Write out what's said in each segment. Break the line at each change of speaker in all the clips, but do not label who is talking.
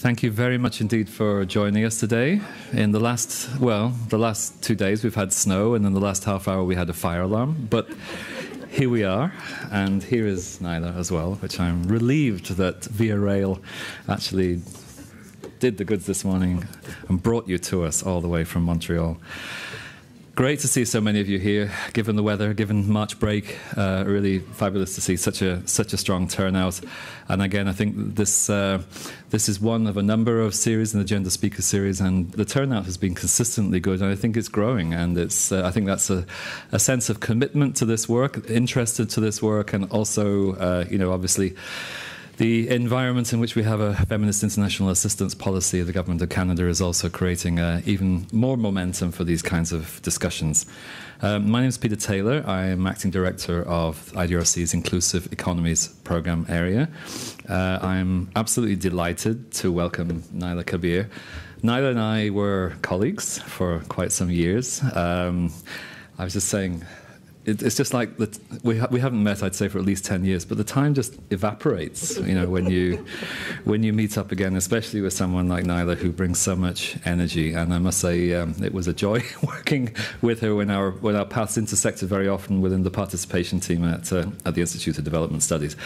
Thank you very much indeed for joining us today. In the last 2 days we've had snow, and in the last half hour we had a fire alarm. But here we are, and here is Naila as well, which I'm relieved that Via Rail actually did the goods this morning and brought you to us all the way from Montreal. Great to see so many of you here, given the weather, given March break. Really fabulous to see such a strong turnout. And again, I think this is one of a number of series in the Gender Speaker Series, and the turnout has been consistently good, and I think it's growing. And it's I think that's a sense of commitment to this work, interested to this work, and also, obviously, the environment in which we have a feminist international assistance policy of the Government of Canada is also creating even more momentum for these kinds of discussions. My name is Peter Taylor. I am Acting Director of IDRC's Inclusive Economies Programme area. I'm absolutely delighted to welcome Naila Kabeer. Naila and I were colleagues for quite some years. I was just saying, it's just like that we haven't met, I'd say, for at least 10 years, but the time just evaporates, when you meet up again, especially with someone like Naila who brings so much energy. And I must say, it was a joy working with her when our paths intersected very often within the participation team at the Institute of Development Studies.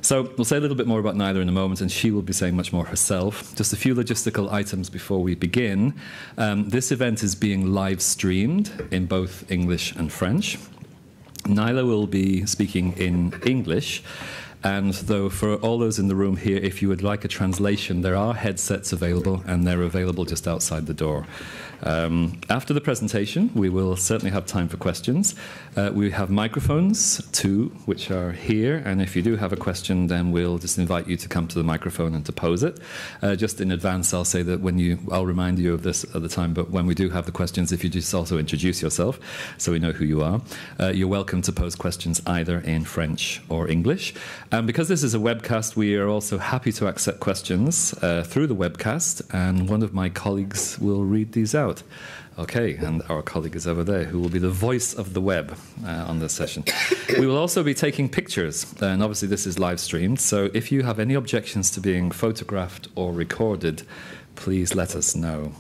So we'll say a little bit more about Naila in a moment, and she will be saying much more herself. Just a few logistical items before we begin. This event is being live streamed in both English and French. Naila will be speaking in English, and though for all those in the room here, if you would like a translation, there are headsets available, and they're available just outside the door. After the presentation, we will certainly have time for questions. We have microphones, 2, which are here, and if you do have a question, then we'll just invite you to come to the microphone and to pose it. Just in advance, I'll say that I'll remind you of this at the time, but when we do have the questions, if you just also introduce yourself so we know who you are, you're welcome to pose questions either in French or English. And because this is a webcast, we are also happy to accept questions through the webcast, and one of my colleagues will read these out. Okay, and our colleague is over there, who will be the voice of the web on this session. We will also be taking pictures, and obviously this is live streamed, so if you have any objections to being photographed or recorded, please let us know.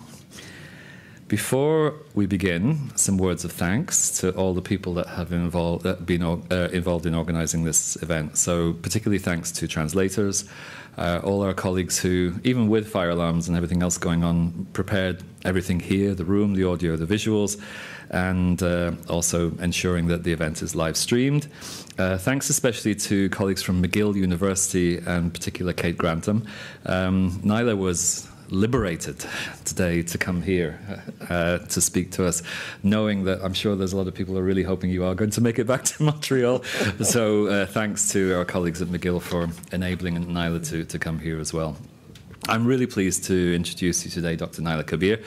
Before we begin, some words of thanks to all the people that have been involved in organising this event. So particularly thanks to translators, all our colleagues who, even with fire alarms and everything else going on, prepared everything here, the room, the audio, the visuals, and also ensuring that the event is live streamed. Thanks especially to colleagues from McGill University, and in particular Kate Grantham. Naila was liberated today to come here to speak to us, knowing that I'm sure there's a lot of people who are really hoping you are going to make it back to Montreal. So thanks to our colleagues at McGill for enabling Naila to come here as well. I'm really pleased to introduce you today Dr. Naila Kabeer.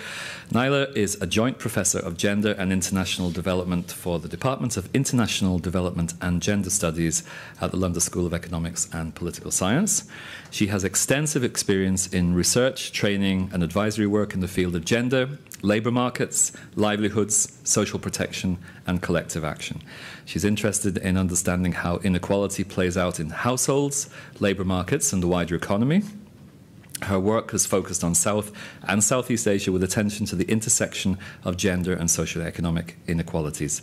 Naila is a Joint Professor of Gender and International Development for the Department of International Development and Gender Studies at the London School of Economics and Political Science. She has extensive experience in research, training and advisory work in the field of gender, labour markets, livelihoods, social protection and collective action. She's interested in understanding how inequality plays out in households, labour markets and the wider economy. Her work has focused on South and Southeast Asia with attention to the intersection of gender and socio-economic inequalities.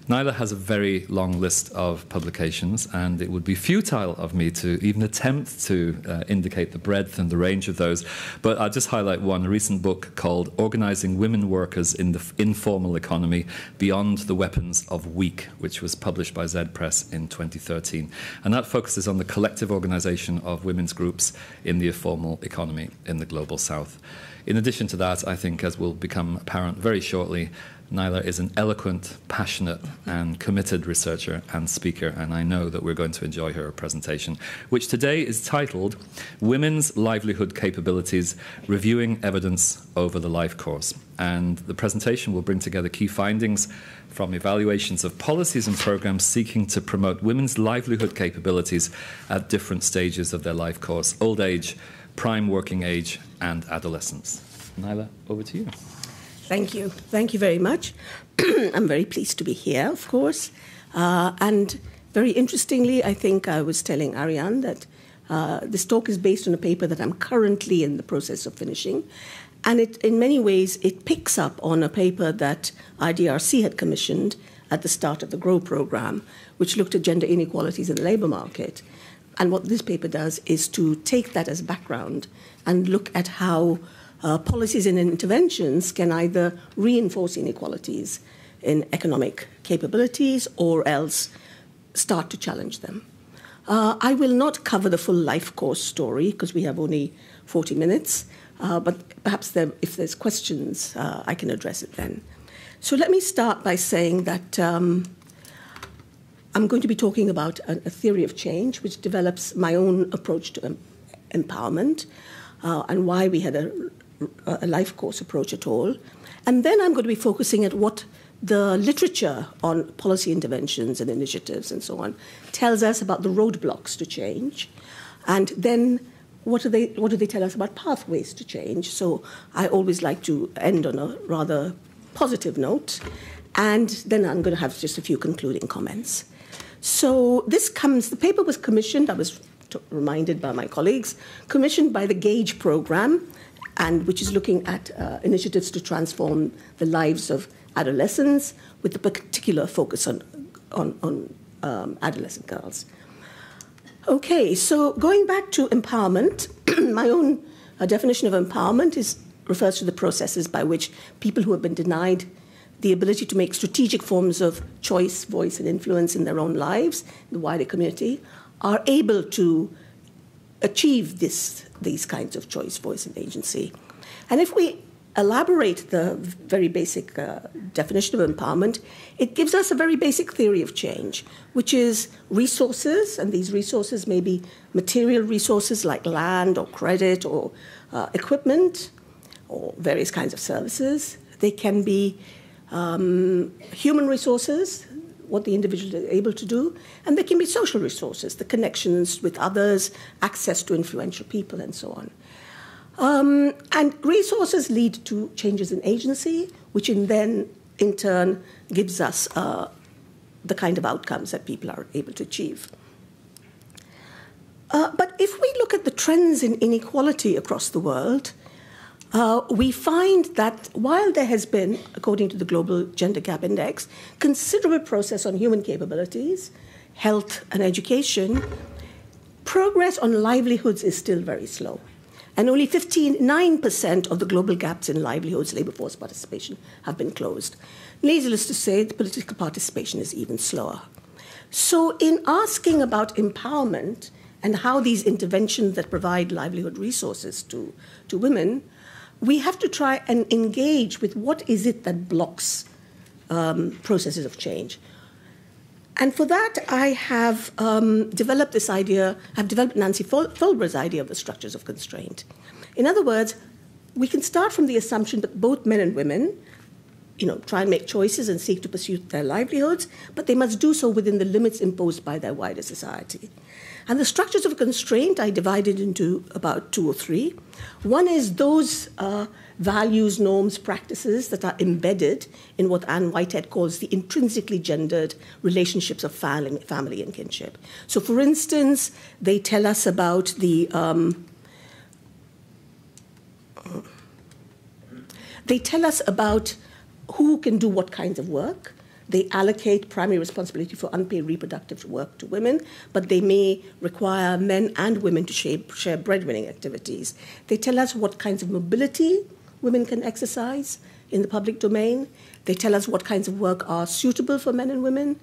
Naila has a very long list of publications, and it would be futile of me to even attempt to indicate the breadth and the range of those. But I'll just highlight one, a recent book called Organising Women Workers in the Informal Economy Beyond the Weapons of Weak, which was published by Zed Press in 2013. And that focuses on the collective organisation of women's groups in the informal economy in the Global South. In addition to that, I think, as will become apparent very shortly, Naila is an eloquent, passionate and committed researcher and speaker, and I know that we're going to enjoy her presentation, which today is titled Women's Livelihood Capabilities, Reviewing Evidence over the Life Course. And the presentation will bring together key findings from evaluations of policies and programs seeking to promote women's livelihood capabilities at different stages of their life course: old age, prime working age and adolescence. Naila, over to you.
Thank you. Thank you very much. I'm very pleased to be here, of course. And very interestingly, I think I was telling Ariane that This talk is based on a paper that I'm currently in the process of finishing. And in many ways, it picks up on a paper that IDRC had commissioned at the start of the GROW program, which looked at gender inequalities in the labor market. And what this paper does is to take that as background and look at how policies and interventions can either reinforce inequalities in economic capabilities or else start to challenge them. I will not cover the full life course story because we have only 40 minutes, but perhaps if there's questions, I can address it then. So let me start by saying that I'm going to be talking about a theory of change which develops my own approach to empowerment and why we had a life course approach at all. And then I'm going to be focusing at what the literature on policy interventions and initiatives and so on tells us about the roadblocks to change. And then what do they tell us about pathways to change? So I always like to end on a rather positive note. And then I'm going to have just a few concluding comments. So the paper was commissioned, I was reminded by my colleagues, commissioned by the GAGE program, and which is looking at initiatives to transform the lives of adolescents with a particular focus on adolescent girls. Okay, so going back to empowerment, my own definition of empowerment refers to the processes by which people who have been denied the ability to make strategic forms of choice, voice, and influence in their own lives, the wider community, are able to achieve these kinds of choice, voice, and agency. And if we elaborate the very basic definition of empowerment, it gives us a very basic theory of change, which is resources, and these resources may be material resources like land or credit or equipment or various kinds of services. They can be human resources, what the individual is able to do, and they can be social resources, the connections with others, access to influential people, and so on. And resources lead to changes in agency, which in turn gives us the kind of outcomes that people are able to achieve. But if we look at the trends in inequality across the world, we find that while there has been, according to the Global Gender Gap Index, considerable progress on human capabilities, health and education, progress on livelihoods is still very slow. And only 9% of the global gaps in livelihoods, labor force participation, have been closed. Needless to say, the political participation is even slower. So in asking about empowerment and how these interventions that provide livelihood resources to women, we have to try and engage with what is it that blocks processes of change. And for that, I have developed this idea, I've developed Nancy Folber's idea of the structures of constraint. In other words, we can start from the assumption that both men and women, try and make choices and seek to pursue their livelihoods, but they must do so within the limits imposed by their wider society. And the structures of constraint I divided into about 2 or 3. One is those values, norms, practices that are embedded in what Anne Whitehead calls the intrinsically gendered relationships of family and kinship. So, for instance, they tell us about who can do what kinds of work. They allocate primary responsibility for unpaid reproductive work to women, but they may require men and women to share breadwinning activities. They tell us what kinds of mobility women can exercise in the public domain. They tell us what kinds of work are suitable for men and women,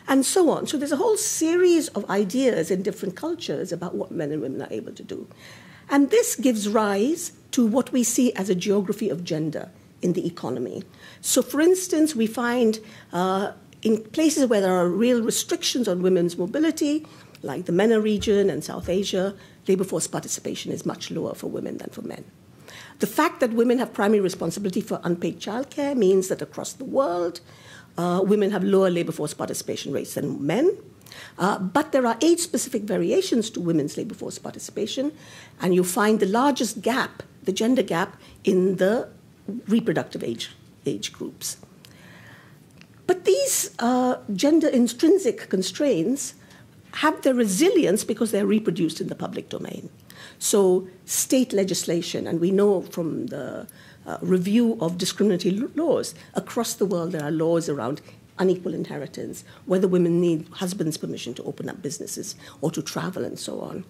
and so on. So there's a whole series of ideas in different cultures about what men and women are able to do. And this gives rise to what we see as a geography of gender in the economy. So, for instance, we find in places where there are real restrictions on women's mobility, like the MENA region and South Asia, labor force participation is much lower for women than for men. The fact that women have primary responsibility for unpaid childcare means that across the world, women have lower labor force participation rates than men. But there are age-specific variations to women's labor force participation, and you find the largest gap, the gender gap, in the reproductive age groups. But these gender intrinsic constraints have their resilience because they're reproduced in the public domain. So state legislation, and we know from the review of discriminatory laws, across the world there are laws around unequal inheritance, whether women need husbands' permission to open up businesses or to travel and so on.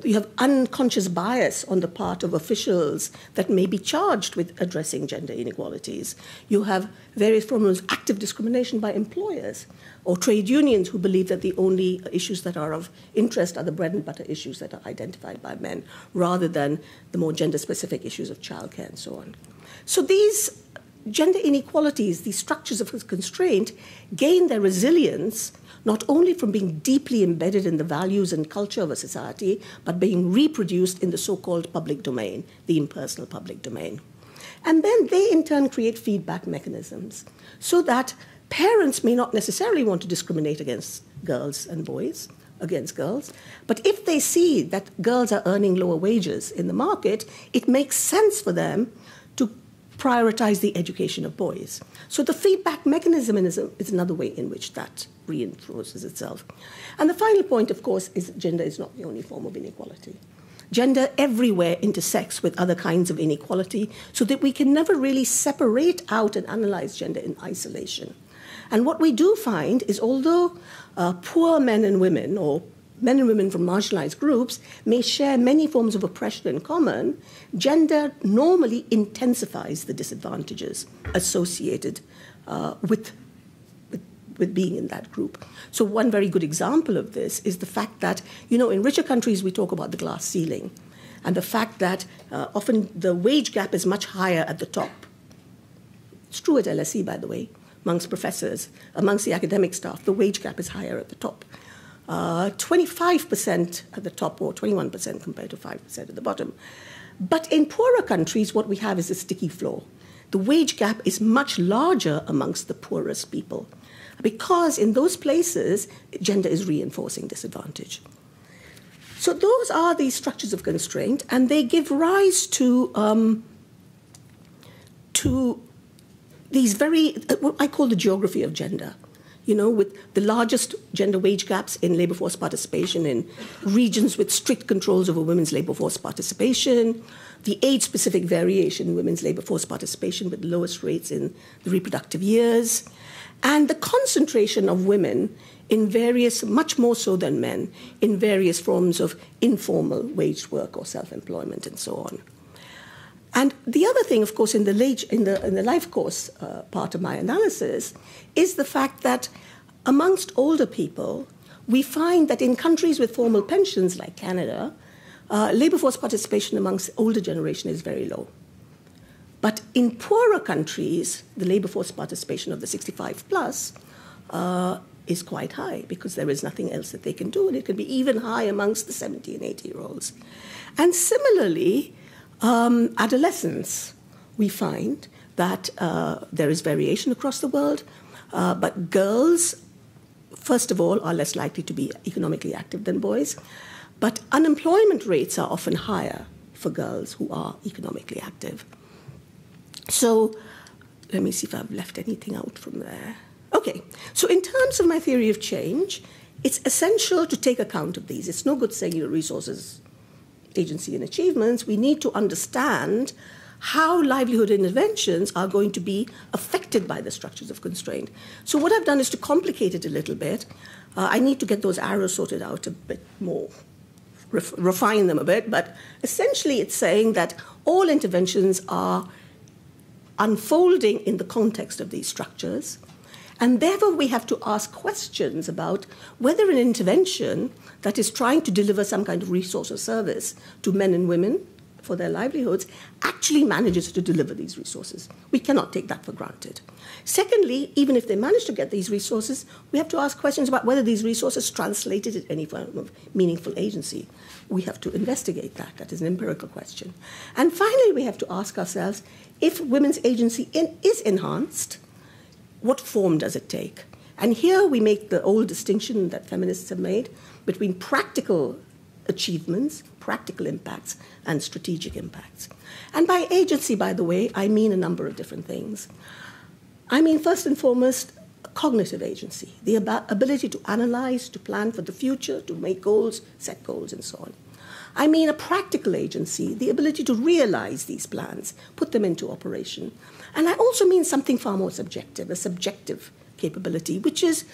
You have unconscious bias on the part of officials that may be charged with addressing gender inequalities. You have various forms of active discrimination by employers or trade unions who believe that the only issues that are of interest are the bread and butter issues that are identified by men, rather than the more gender-specific issues of childcare and so on. So these gender inequalities, these structures of constraint, gain their resilience not only from being deeply embedded in the values and culture of a society, but being reproduced in the so-called public domain, the impersonal public domain. And then they, in turn, create feedback mechanisms so that parents may not necessarily want to discriminate against girls and boys, against girls, but if they see that girls are earning lower wages in the market, it makes sense for them to prioritize the education of boys. So the feedback mechanism is another way in which that reinforces itself. And the final point, of course, is that gender is not the only form of inequality. Gender everywhere intersects with other kinds of inequality so that we can never really separate out and analyze gender in isolation. And what we do find is although poor men and women, or men and women from marginalized groups, may share many forms of oppression in common, gender normally intensifies the disadvantages associated with being in that group. So one very good example of this is the fact that, in richer countries we talk about the glass ceiling, and the fact that often the wage gap is much higher at the top. It's true at LSE, by the way, amongst professors, amongst the academic staff, the wage gap is higher at the top. 25% at the top, or 21% compared to 5% at the bottom. But in poorer countries, what we have is a sticky floor. The wage gap is much larger amongst the poorest people, because in those places, gender is reinforcing disadvantage. So those are the structures of constraint, and they give rise to these what I call the geography of gender. With the largest gender wage gaps in labor force participation in regions with strict controls over women's labor force participation, the age-specific variation in women's labor force participation with the lowest rates in the reproductive years, and the concentration of women in various, much more so than men, in various forms of informal wage work or self-employment and so on. And the other thing, of course, in the life course part of my analysis is the fact that amongst older people, we find that in countries with formal pensions like Canada, labor force participation amongst the older generation is very low. But in poorer countries, the labor force participation of the 65 plus is quite high because there is nothing else that they can do, and it can be even high amongst the 70 and 80-year-olds. And similarly, adolescence, we find that there is variation across the world, but girls, first of all, are less likely to be economically active than boys, but unemployment rates are often higher for girls who are economically active. So let me see if I've left anything out from there. Okay, so in terms of my theory of change, it's essential to take account of these. It's no good saying resources, agency, and achievements. We need to understand how livelihood interventions are going to be affected by the structures of constraint. So what I've done is to complicate it a little bit. I need to get those arrows sorted out a bit more, refine them a bit, but essentially it's saying that all interventions are unfolding in the context of these structures, and therefore we have to ask questions about whether an intervention that is trying to deliver some kind of resource or service to men and women for their livelihoods actually manages to deliver these resources. We cannot take that for granted. Secondly, even if they manage to get these resources, we have to ask questions about whether these resources translated in any form of meaningful agency. We have to investigate that. That is an empirical question. And finally, we have to ask ourselves, if women's agency is enhanced, what form does it take? And here we make the old distinction that feminists have made between practical achievements, practical impacts, and strategic impacts. And by agency, by the way, I mean a number of different things. I mean, first and foremost, cognitive agency, the ability to analyze, to plan for the future, to make goals, set goals, and so on. I mean a practical agency, the ability to realize these plans, put them into operation. And I also mean something far more subjective, a subjective capability, which is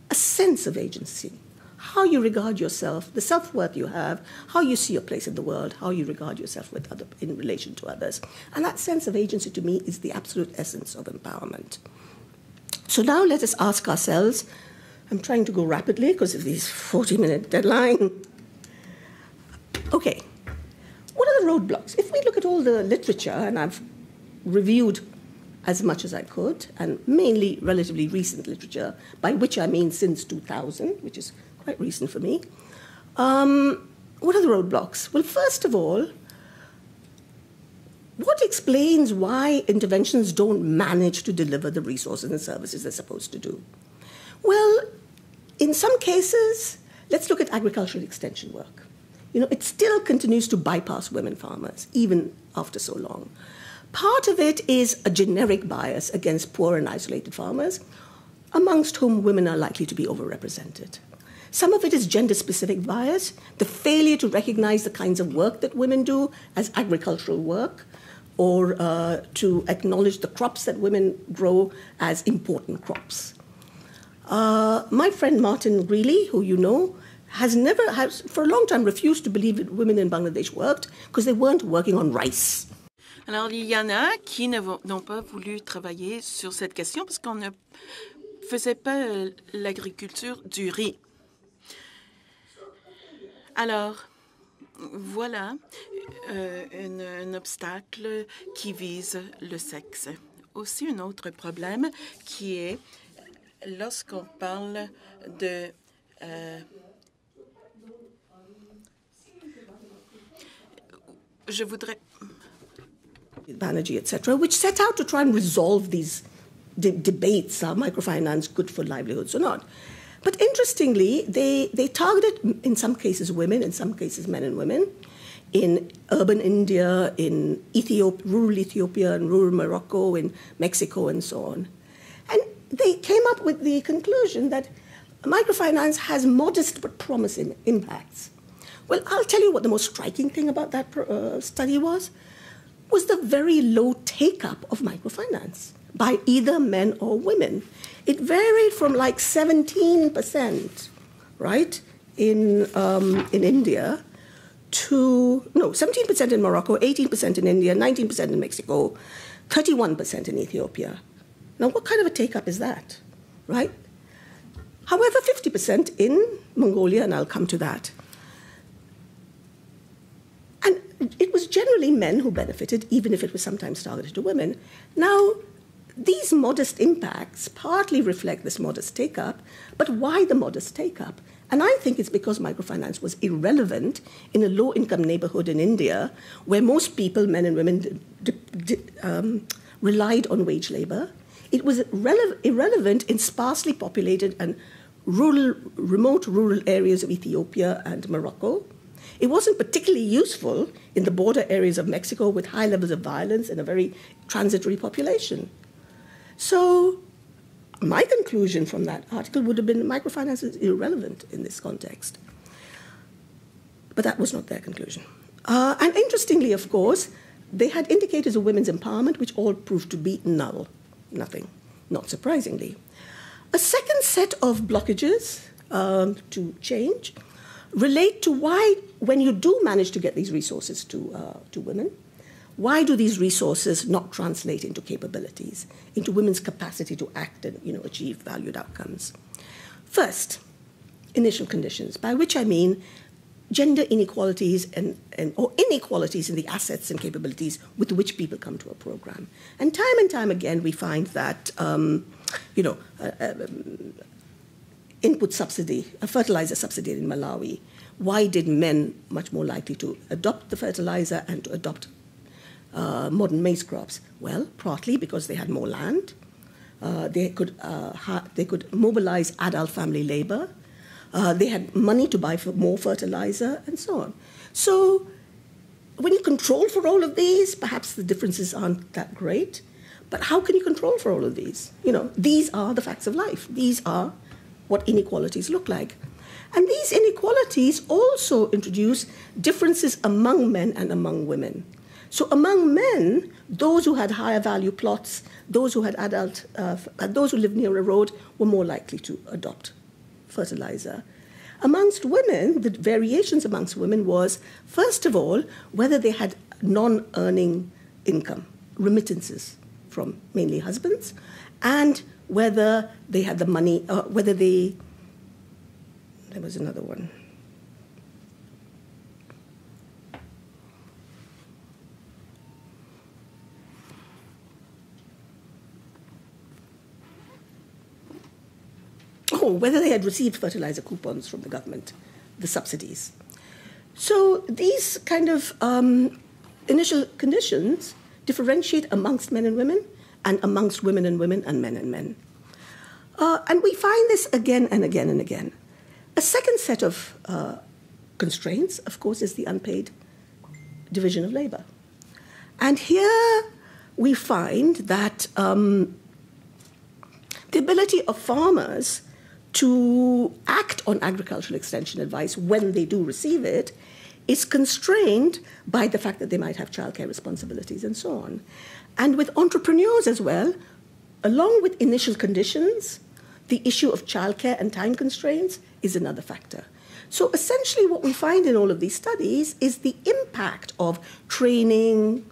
a sense of agency. How you regard yourself, the self-worth you have, how you see your place in the world, how you regard yourself in relation to others. And that sense of agency, to me, is the absolute essence of empowerment. So now let us ask ourselves, I'm trying to go rapidly because of this 40-minute deadline. Okay, what are the roadblocks? If we look at all the literature, and I've reviewed as much as I could, and mainly relatively recent literature, by which I mean since 2000, which is quite recent for me, what are the roadblocks? Well, first of all, what explains why interventions don't manage to deliver the resources and services they're supposed to do? Well, in some cases, let's look at agricultural extension work. You know, it still continues to bypass women farmers, even after so long. Part of it is a generic bias against poor and isolated farmers, amongst whom women are likely to be overrepresented. Some of it is gender-specific bias, the failure to recognize the kinds of work that women do as agricultural work, or to acknowledge the crops that women grow as important crops. My friend Martin Greeley, who you know, has for a long time refused to believe that women in Bangladesh worked because they weren't working on rice.
Alors, il y en a qui n'ont pas voulu travailler sur cette question parce qu'on ne faisait pas l'agriculture du riz. Alors, voilà un obstacle qui vise le sexe. Aussi, un autre problème qui est lorsqu'on parle de je voudrais
Banerjee, etc., which set out to try and resolve these debates, are microfinance good for livelihoods or not? But interestingly, they targeted, in some cases, women, in some cases, men and women, in urban India, in rural Ethiopia, and rural Morocco, in Mexico, and so on. And they came up with the conclusion that microfinance has modest but promising impacts. Well, I'll tell you what the most striking thing about that study was the very low take-up of microfinance by either men or women. It varied from like 17%, right, in India, to, 17% in Morocco, 18% in India, 19% in Mexico, 31% in Ethiopia. Now, what kind of a take-up is that, right? However, 50% in Mongolia, and I'll come to that. And it was generally men who benefited, even if it was sometimes targeted to women. Now, these modest impacts partly reflect this modest take-up, but why the modest take-up? And I think it's because microfinance was irrelevant in a low-income neighborhood in India, where most people, men and women, relied on wage labor. It was irrelevant in sparsely populated and remote rural areas of Ethiopia and Morocco. It wasn't particularly useful in the border areas of Mexico with high levels of violence and a very transitory population. So my conclusion from that article would have been microfinance is irrelevant in this context. But that was not their conclusion. And interestingly, of course, they had indicators of women's empowerment, which all proved to be null. Nothing, not surprisingly. A second set of blockages to change relate to why, when you do manage to get these resources to women, why do these resources not translate into capabilities, into women's capacity to act and achieve valued outcomes? First, initial conditions, by which I mean gender inequalities or inequalities in the assets and capabilities with which people come to a program. And time again, we find that input subsidy, a fertilizer subsidy in Malawi. Why did men much more likely to adopt the fertilizer and to adopt modern maize crops? Well, partly because they had more land. They could mobilize adult family labor. They had money to buy more fertilizer and so on. So when you control for all of these, perhaps the differences aren't that great. But how can you control for all of these? These are the facts of life. These are what inequalities look like. And these inequalities also introduce differences among men and among women. So among men, those who had higher value plots, those who had those who lived near a road were more likely to adopt fertilizer. Amongst women, the variations amongst women was, first of all, whether they had non-earning income, remittances from mainly husbands, and whether they had the money, there was another one. Whether they had received fertilizer coupons from the government, the subsidies. So these kind of initial conditions differentiate amongst men and women, and amongst women and women, and men and men. And we find this again and again and again. A second set of constraints, of course, is the unpaid division of labor. And here we find that the ability of farmers to act on agricultural extension advice when they do receive it is constrained by the fact that they might have childcare responsibilities and so on. And with entrepreneurs as well, along with initial conditions, the issue of childcare and time constraints is another factor. So essentially what we find in all of these studies is the impact of training,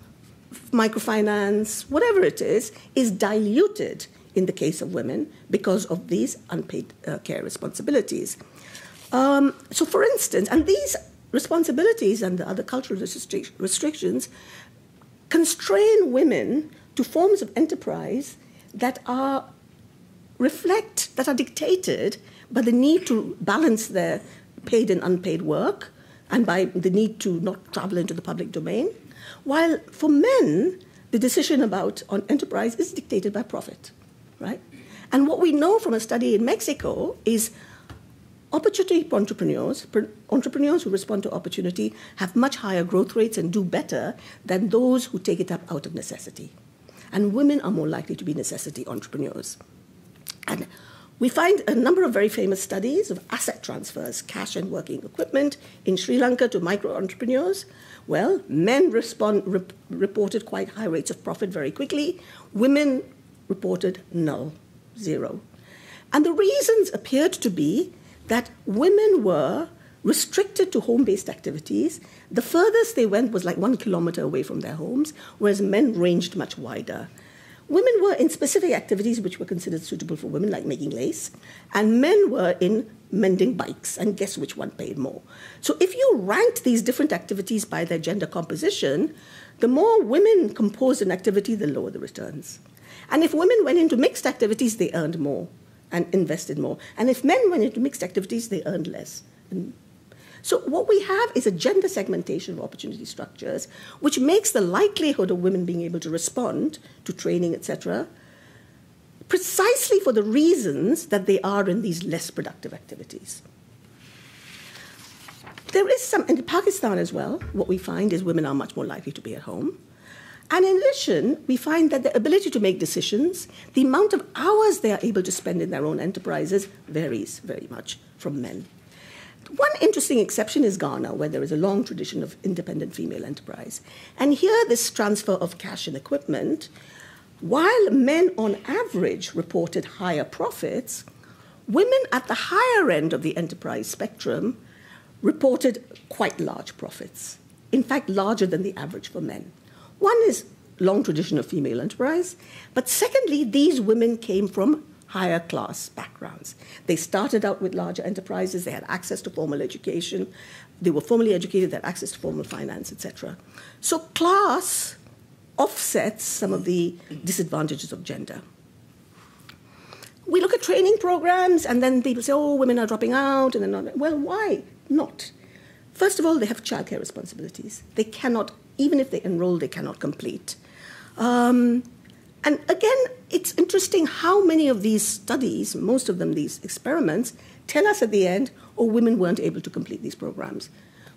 microfinance, whatever it is diluted in the case of women because of these unpaid care responsibilities. So for instance, and these responsibilities and the other cultural restrictions constrain women to forms of enterprise that are dictated by the need to balance their paid and unpaid work and by the need to not travel into the public domain, while for men, the decision on enterprise is dictated by profit, right? And what we know from a study in Mexico is opportunity entrepreneurs who respond to opportunity have much higher growth rates and do better than those who take it up out of necessity. And women are more likely to be necessity entrepreneurs. And we find a number of very famous studies of asset transfers, cash and working equipment, in Sri Lanka to micro-entrepreneurs. Well, men reported quite high rates of profit very quickly. Women reported null, zero. And the reasons appeared to be that women were restricted to home-based activities. The furthest they went was like 1 kilometer away from their homes, whereas men ranged much wider. Women were in specific activities which were considered suitable for women, like making lace, and men were in mending bikes, and guess which one paid more. So if you ranked these different activities by their gender composition, the more women composed an activity, the lower the returns. And if women went into mixed activities, they earned more and invested more. And if men went into mixed activities, they earned less. So what we have is a gender segmentation of opportunity structures, which makes the likelihood of women being able to respond to training, etc., precisely for the reasons that they are in these less productive activities. There is some, in Pakistan as well, what we find is women are much more likely to be at home. And in addition, we find that the ability to make decisions, the amount of hours they are able to spend in their own enterprises varies very much from men. One interesting exception is Ghana, where there is a long tradition of independent female enterprise. And here, this transfer of cash and equipment, while men on average reported higher profits, women at the higher end of the enterprise spectrum reported quite large profits, in fact, larger than the average for men. One is long tradition of female enterprise, but secondly, these women came from higher class backgrounds. They started out with larger enterprises, they had access to formal education, they were formally educated, they had access to formal finance, etc. So class offsets some of the disadvantages of gender. We look at training programs, and then people say, oh, women are dropping out, and they're not. Well, why not? First of all, they have childcare responsibilities. They cannot, even if they enroll, they cannot complete. And again, it's interesting how many of these studies, most of them these experiments, tell us at the end, oh, women weren't able to complete these programs.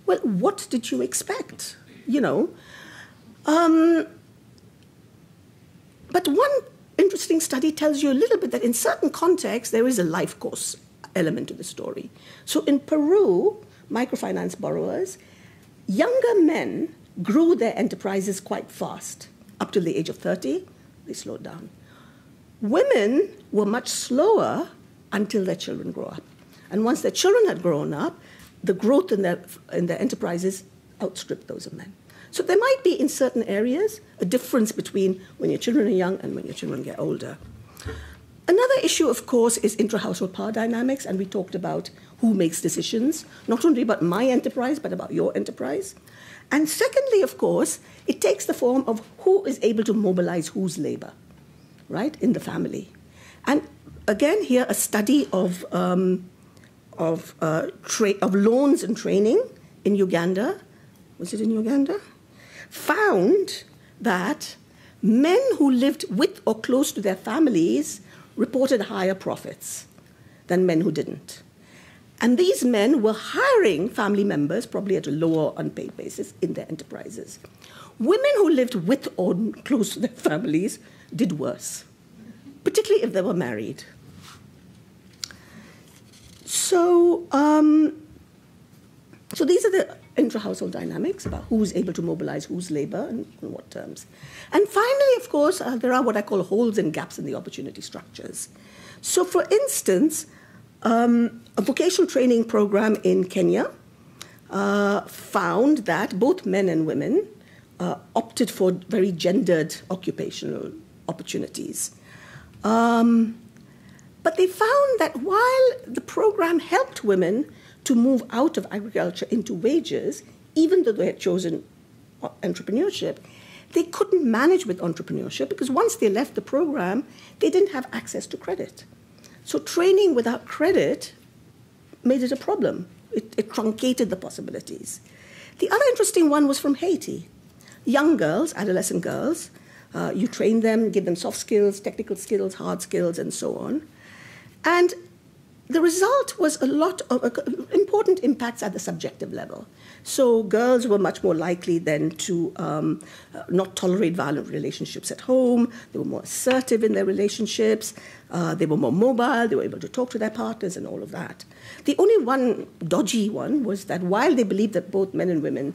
Well, what did you expect? You know, But one interesting study tells you a little bit that in certain contexts, there is a life course element to the story. So in Peru, microfinance borrowers, younger men grew their enterprises quite fast. Up to the age of 30, they slowed down. Women were much slower until their children grew up. And once their children had grown up, the growth in their enterprises outstripped those of men. So there might be, in certain areas, a difference between when your children are young and when your children get older. Another issue, of course, is intra-household power dynamics, and we talked about who makes decisions, not only about my enterprise, but about your enterprise. And secondly, of course, it takes the form of who is able to mobilize whose labor, right, in the family. And again, here, a study of loans and training in Uganda, was it in Uganda? Found that men who lived with or close to their families reported higher profits than men who didn't. And these men were hiring family members, probably at a lower unpaid basis, in their enterprises. Women who lived with or close to their families did worse, particularly if they were married. So these are the intra-household dynamics about who's able to mobilize whose labor and on what terms. And finally, of course, there are what I call holes and gaps in the opportunity structures. So for instance, a vocational training program in Kenya found that both men and women opted for very gendered occupational opportunities. But they found that while the program helped women to move out of agriculture into wages, even though they had chosen entrepreneurship, they couldn't manage with entrepreneurship because once they left the program, they didn't have access to credit. So training without credit made it a problem. It truncated the possibilities. The other interesting one was from Haiti. Young girls, adolescent girls, you train them, give them soft skills, technical skills, hard skills, and so on. And the result was a lot of important impacts at the subjective level. So girls were much more likely then to not tolerate violent relationships at home. They were more assertive in their relationships. They were more mobile. They were able to talk to their partners and all of that. The only one dodgy one was that while they believed that both men and women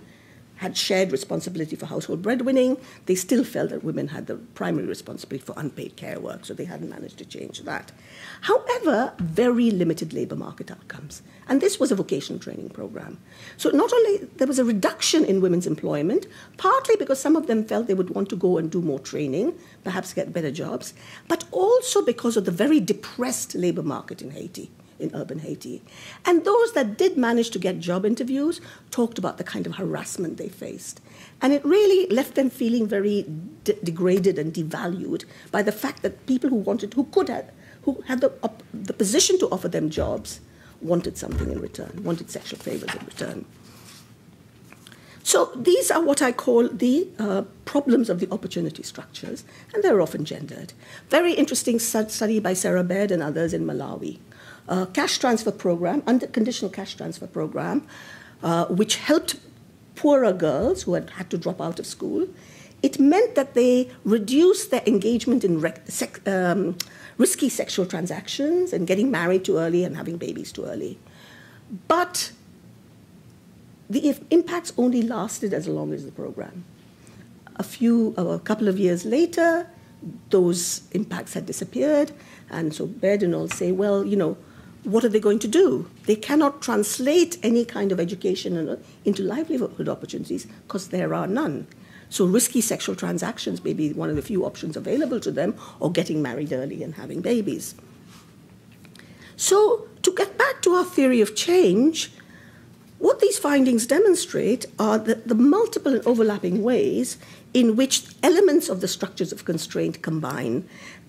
had shared responsibility for household breadwinning, they still felt that women had the primary responsibility for unpaid care work, so they hadn't managed to change that. However, very limited labor market outcomes. And this was a vocational training program. So not only there was a reduction in women's employment, partly because some of them felt they would want to go and do more training, perhaps get better jobs, but also because of the very depressed labor market in Haiti, in urban Haiti. And those that did manage to get job interviews talked about the kind of harassment they faced. And it really left them feeling very degraded and devalued by the fact that people who had the position to offer them jobs wanted something in return, wanted sexual favors in return. So these are what I call the problems of the opportunity structures, and they're often gendered. Very interesting study by Sarah Baird and others in Malawi. Cash transfer program, unconditional cash transfer program, which helped poorer girls who had to drop out of school. It meant that they reduced their engagement in risky sexual transactions and getting married too early and having babies too early. But the impacts only lasted as long as the program. A couple of years later, those impacts had disappeared, and so Baird and all say, well, what are they going to do? They cannot translate any kind of education into livelihood opportunities because there are none. So risky sexual transactions may be one of the few options available to them, or getting married early and having babies. So to get back to our theory of change, what these findings demonstrate are the multiple and overlapping ways in which elements of the structures of constraint combine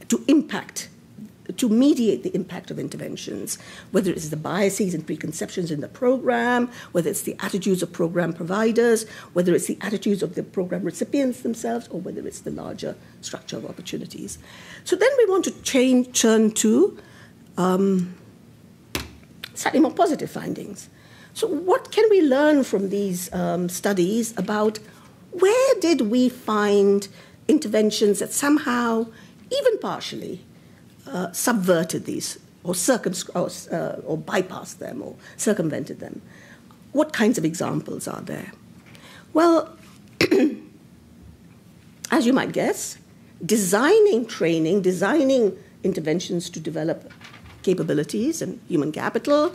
to mediate the impact of interventions, whether it's the biases and preconceptions in the program, whether it's the attitudes of program providers, whether it's the attitudes of the program recipients themselves, or whether it's the larger structure of opportunities. So then we want to turn to slightly more positive findings. So what can we learn from these studies about where did we find interventions that somehow, even partially, subverted these, or bypassed them, or circumvented them? What kinds of examples are there? Well, as you might guess, designing training, designing interventions to develop capabilities and human capital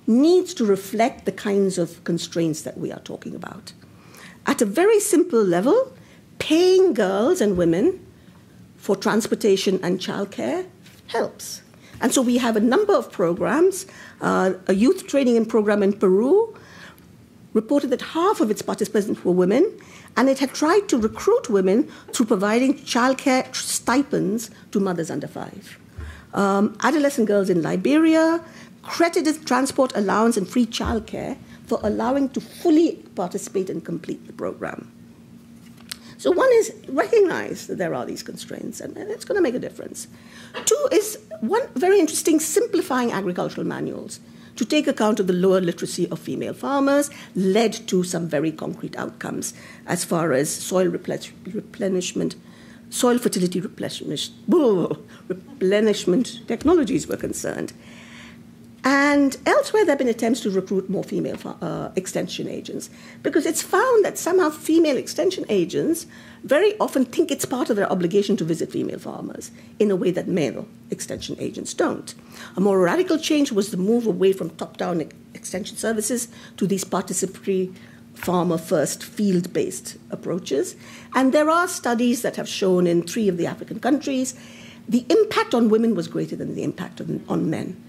needs to reflect the kinds of constraints that we are talking about. At a very simple level, paying girls and women for transportation and childcare helps. And so we have a number of programs. A youth training program in Peru reported that half of its participants were women, and it had tried to recruit women through providing childcare stipends to mothers under 5. Adolescent girls in Liberia credited transport allowance and free childcare for allowing to fully participate and complete the program. So one is recognize that there are these constraints, and it's going to make a difference. 2 is one very interesting simplifying agricultural manuals to take account of the lower literacy of female farmers led to some very concrete outcomes as far as soil replenishment, soil fertility replenishment technologies were concerned. And elsewhere, there have been attempts to recruit more female extension agents, because it's found that somehow female extension agents very often think it's part of their obligation to visit female farmers in a way that male extension agents don't. A more radical change was the move away from top-down extension services to these participatory farmer-first, field-based approaches. And there are studies that have shown in 3 of the African countries the impact on women was greater than the impact on men,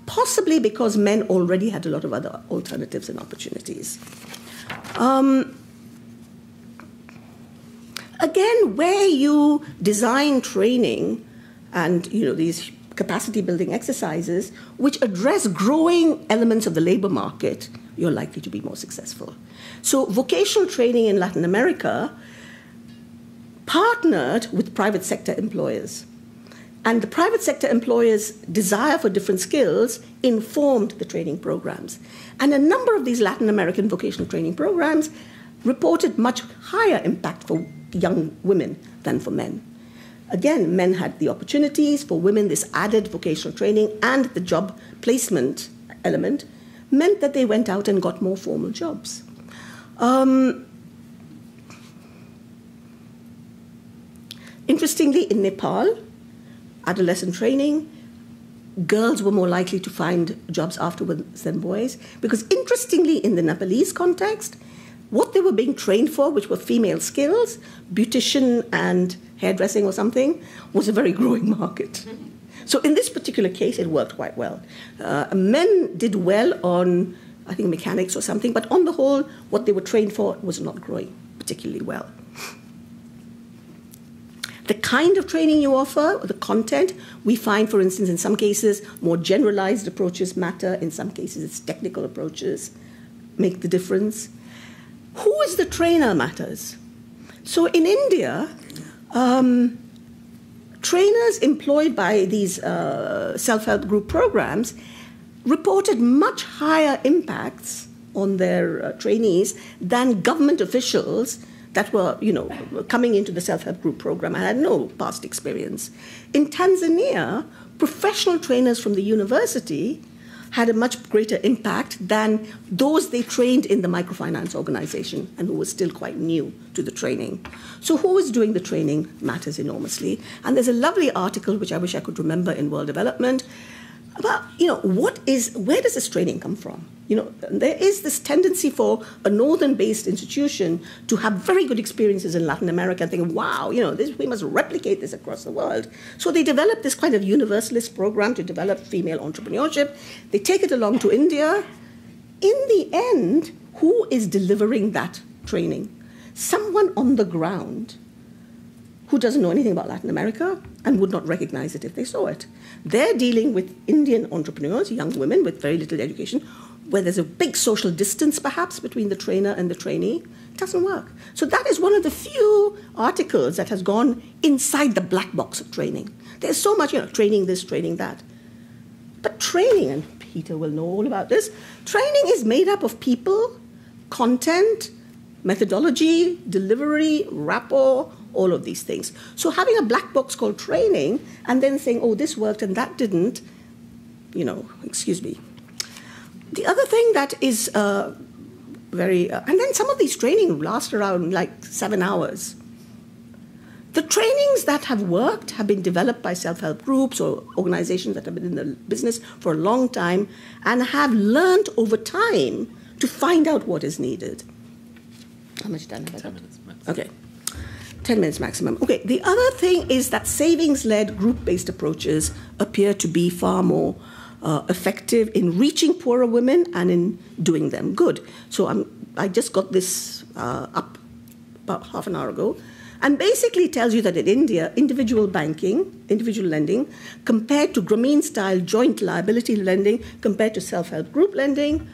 possibly because men already had a lot of other alternatives and opportunities. Again, where you design training and these capacity building exercises which address growing elements of the labor market, you're likely to be more successful. So vocational training in Latin America partnered with private sector employers. And the private sector employers' desire for different skills informed the training programs. And a number of these Latin American vocational training programs reported much higher impact for young women than for men. Again, men had the opportunities. For women, this added vocational training and the job placement element meant that they went out and got more formal jobs. Interestingly, in Nepal, adolescent training, girls were more likely to find jobs afterwards than boys, because interestingly, in the Nepalese context, what they were being trained for, which were female skills, beautician and hairdressing or something, was a very growing market. So in this particular case, it worked quite well. Men did well on, I think, mechanics or something, but on the whole, what they were trained for was not growing particularly well. The kind of training you offer, or the content, we find, for instance, in some cases, more generalized approaches matter. In some cases, it's technical approaches make the difference. Who is the trainer matters. So in India, trainers employed by these self-help group programs reported much higher impacts on their trainees than government officials that were, coming into the self-help group program and had no past experience. In Tanzania, professional trainers from the university had a much greater impact than those they trained in the microfinance organization and who were still quite new to the training. So who is doing the training matters enormously. And there's a lovely article, which I wish I could remember, in World Development, about, where does this training come from? There is this tendency for a northern-based institution to have very good experiences in Latin America and think, wow, we must replicate this across the world. So they develop this kind of universalist program to develop female entrepreneurship. They take it along to India. In the end, who is delivering that training? Someone on the ground who doesn't know anything about Latin America and would not recognize it if they saw it. They're dealing with Indian entrepreneurs, young women with very little education, where there's a big social distance, perhaps, between the trainer and the trainee. It doesn't work. So that is one of the few articles that has gone inside the black box of training. There's so much, training this, training that. But training, and Peter will know all about this, training is made up of people, content, methodology, delivery, rapport, all of these things. So having a black box called training and then saying, oh, this worked and that didn't, excuse me. The other thing that is and then some of these training last around like 7 hours. The trainings that have worked have been developed by self-help groups or organizations that have been in the business for a long time and have learned over time to find out what is needed. How much time have I got?
10 minutes maximum.
Okay, 10 minutes maximum. Okay, the other thing is that savings-led group-based approaches appear to be far more effective in reaching poorer women and in doing them good. So I just got this up about half an hour ago. And basically tells you that in India, individual lending, compared to Grameen-style joint liability lending, compared to self-help group lending,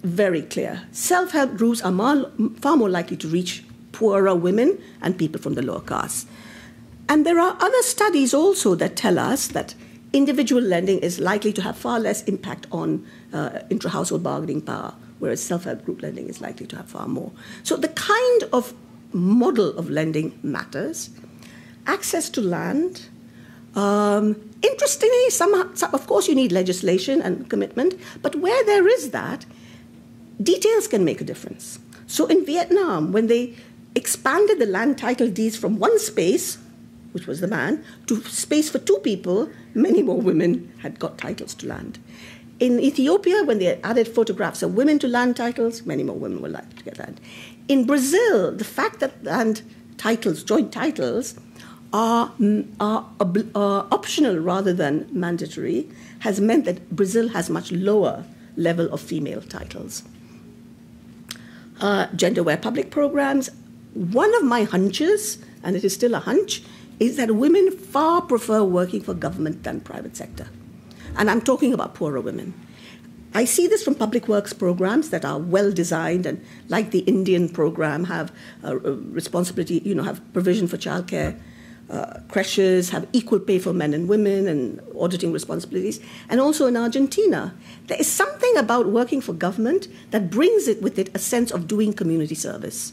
very clear. Self-help groups are far more likely to reach poorer women and people from the lower castes. And there are other studies also that tell us that individual lending is likely to have far less impact on intra-household bargaining power, whereas self-help group lending is likely to have far more. So the kind of model of lending matters. Access to land. Interestingly, of course you need legislation and commitment, but where there is that, details can make a difference. So in Vietnam, when they expanded the land title deeds from one space, which was the man, to space for 2 people, many more women had got titles to land. In Ethiopia, when they added photographs of women to land titles, many more women were likely to get land. In Brazil, the fact that land titles, joint titles, are optional rather than mandatory, has meant that Brazil has much lower level of female titles. Gender-aware public programs. One of my hunches, and it is still a hunch, is that women far prefer working for government than private sector. And I'm talking about poorer women. I see this from public works programs that are well designed and, like the Indian program, have responsibility, have provision for childcare, creches, have equal pay for men and women and auditing responsibilities. And also in Argentina, there is something about working for government that brings it with it a sense of doing community service,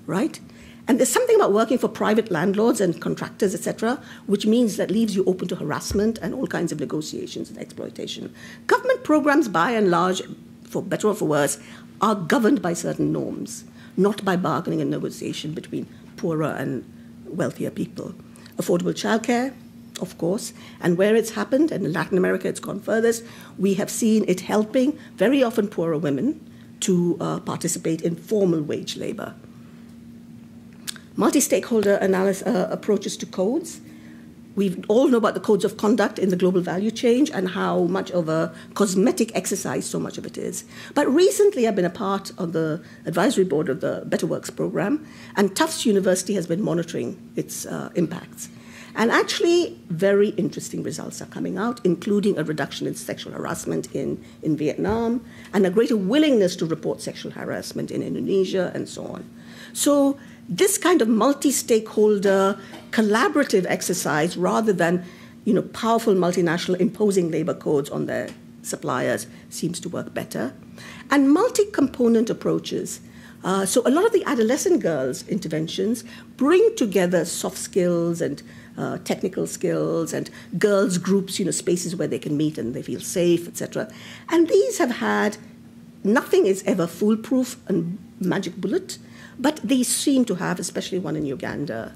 right? And there's something about working for private landlords and contractors, etc., which means that leaves you open to harassment and all kinds of negotiations and exploitation. Government programs, by and large, for better or for worse, are governed by certain norms, not by bargaining and negotiation between poorer and wealthier people. Affordable childcare, of course, and where it's happened, and in Latin America it's gone furthest, we have seen it helping very often poorer women to participate in formal wage labor. Multi-stakeholder approaches to codes. We all know about the codes of conduct in the global value chain and how much of a cosmetic exercise so much of it is. But recently I've been a part of the advisory board of the Better Works program, and Tufts University has been monitoring its impacts. And actually, very interesting results are coming out, including a reduction in sexual harassment in Vietnam and a greater willingness to report sexual harassment in Indonesia and so on. So this kind of multi-stakeholder collaborative exercise, rather than powerful multinational imposing labor codes on their suppliers, seems to work better. And multi-component approaches. So a lot of the adolescent girls' interventions bring together soft skills and technical skills and girls' groups, spaces where they can meet and they feel safe, etc. And these have had, nothing is ever foolproof and magic bullet, but they seem to have, especially one in Uganda,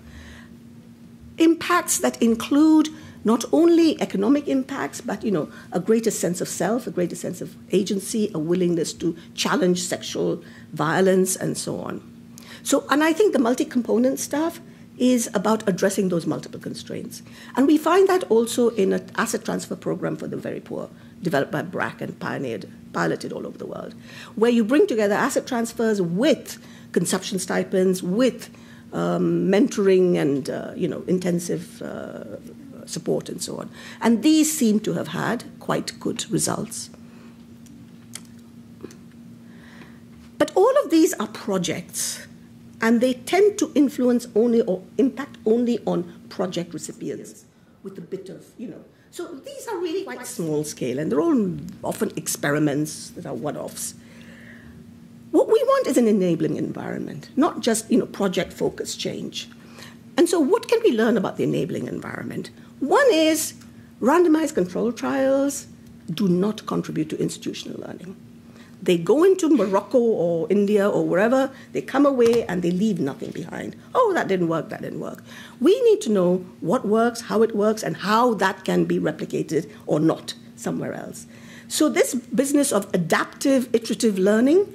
impacts that include not only economic impacts, but a greater sense of self, a greater sense of agency, a willingness to challenge sexual violence, and so on. So, and I think the multi-component stuff is about addressing those multiple constraints. And we find that also in an asset transfer program for the very poor, developed by BRAC and piloted all over the world, where you bring together asset transfers with consumption stipends, with mentoring and intensive support and so on. And these seem to have had quite good results. But all of these are projects, and they tend to influence only or impact only on project recipients with a bit of, So these are really quite small scale, and they're all often experiments that are one-offs. What we want want is an enabling environment, not just, project-focused change. And so what can we learn about the enabling environment? One is randomized control trials do not contribute to institutional learning. They go into Morocco or India or wherever, they come away and they leave nothing behind. Oh, that didn't work, that didn't work. We need to know what works, how it works, and how that can be replicated or not somewhere else. So this business of adaptive, iterative learning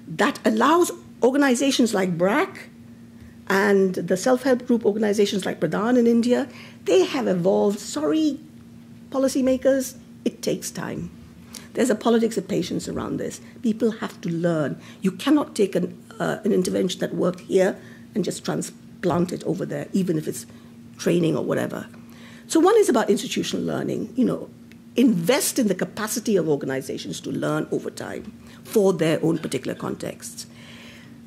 that allows organizations like BRAC and the self-help group organizations like Pradhan in India, they have evolved. Sorry, policymakers, it takes time. There's a politics of patience around this. People have to learn. You cannot take an intervention that worked here and just transplant it over there, even if it's training or whatever. So one is about institutional learning. Invest in the capacity of organizations to learn over time for their own particular contexts.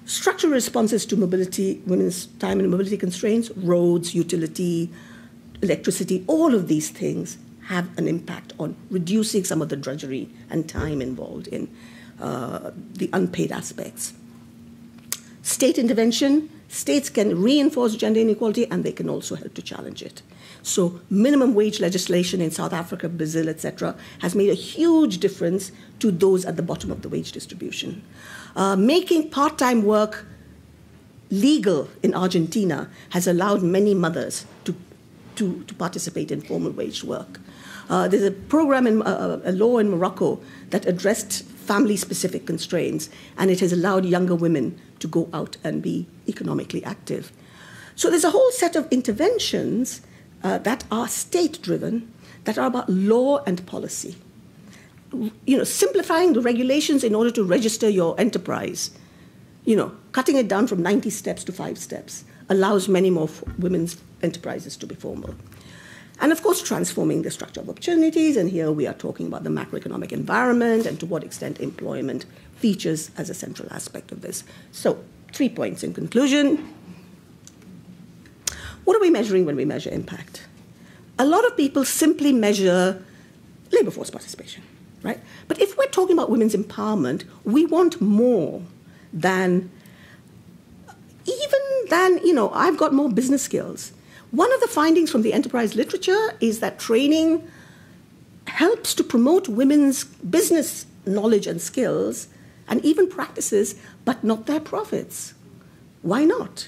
Structural responses to mobility, women's time and mobility constraints, roads, utility, electricity, all of these things have an impact on reducing some of the drudgery and time involved in the unpaid aspects. State intervention, states can reinforce gender inequality and they can also help to challenge it. So minimum wage legislation in South Africa, Brazil, etc., has made a huge difference to those at the bottom of the wage distribution. Making part-time work legal in Argentina has allowed many mothers to participate in formal wage work. There's a program, a law in Morocco that addressed family-specific constraints, and it has allowed younger women to go out and be economically active. So there's a whole set of interventions that are state-driven, that are about law and policy. Simplifying the regulations in order to register your enterprise, cutting it down from 90 steps to 5 steps, allows many more women's enterprises to be formal. And of course, transforming the structure of opportunities, and here we are talking about the macroeconomic environment and to what extent employment features as a central aspect of this. So 3 points in conclusion. What are we measuring when we measure impact? A lot of people simply measure labor force participation, right? But if we're talking about women's empowerment, we want more than, I've got more business skills. One of the findings from the enterprise literature is that training helps to promote women's business knowledge and skills and even practices, but not their profits. Why not?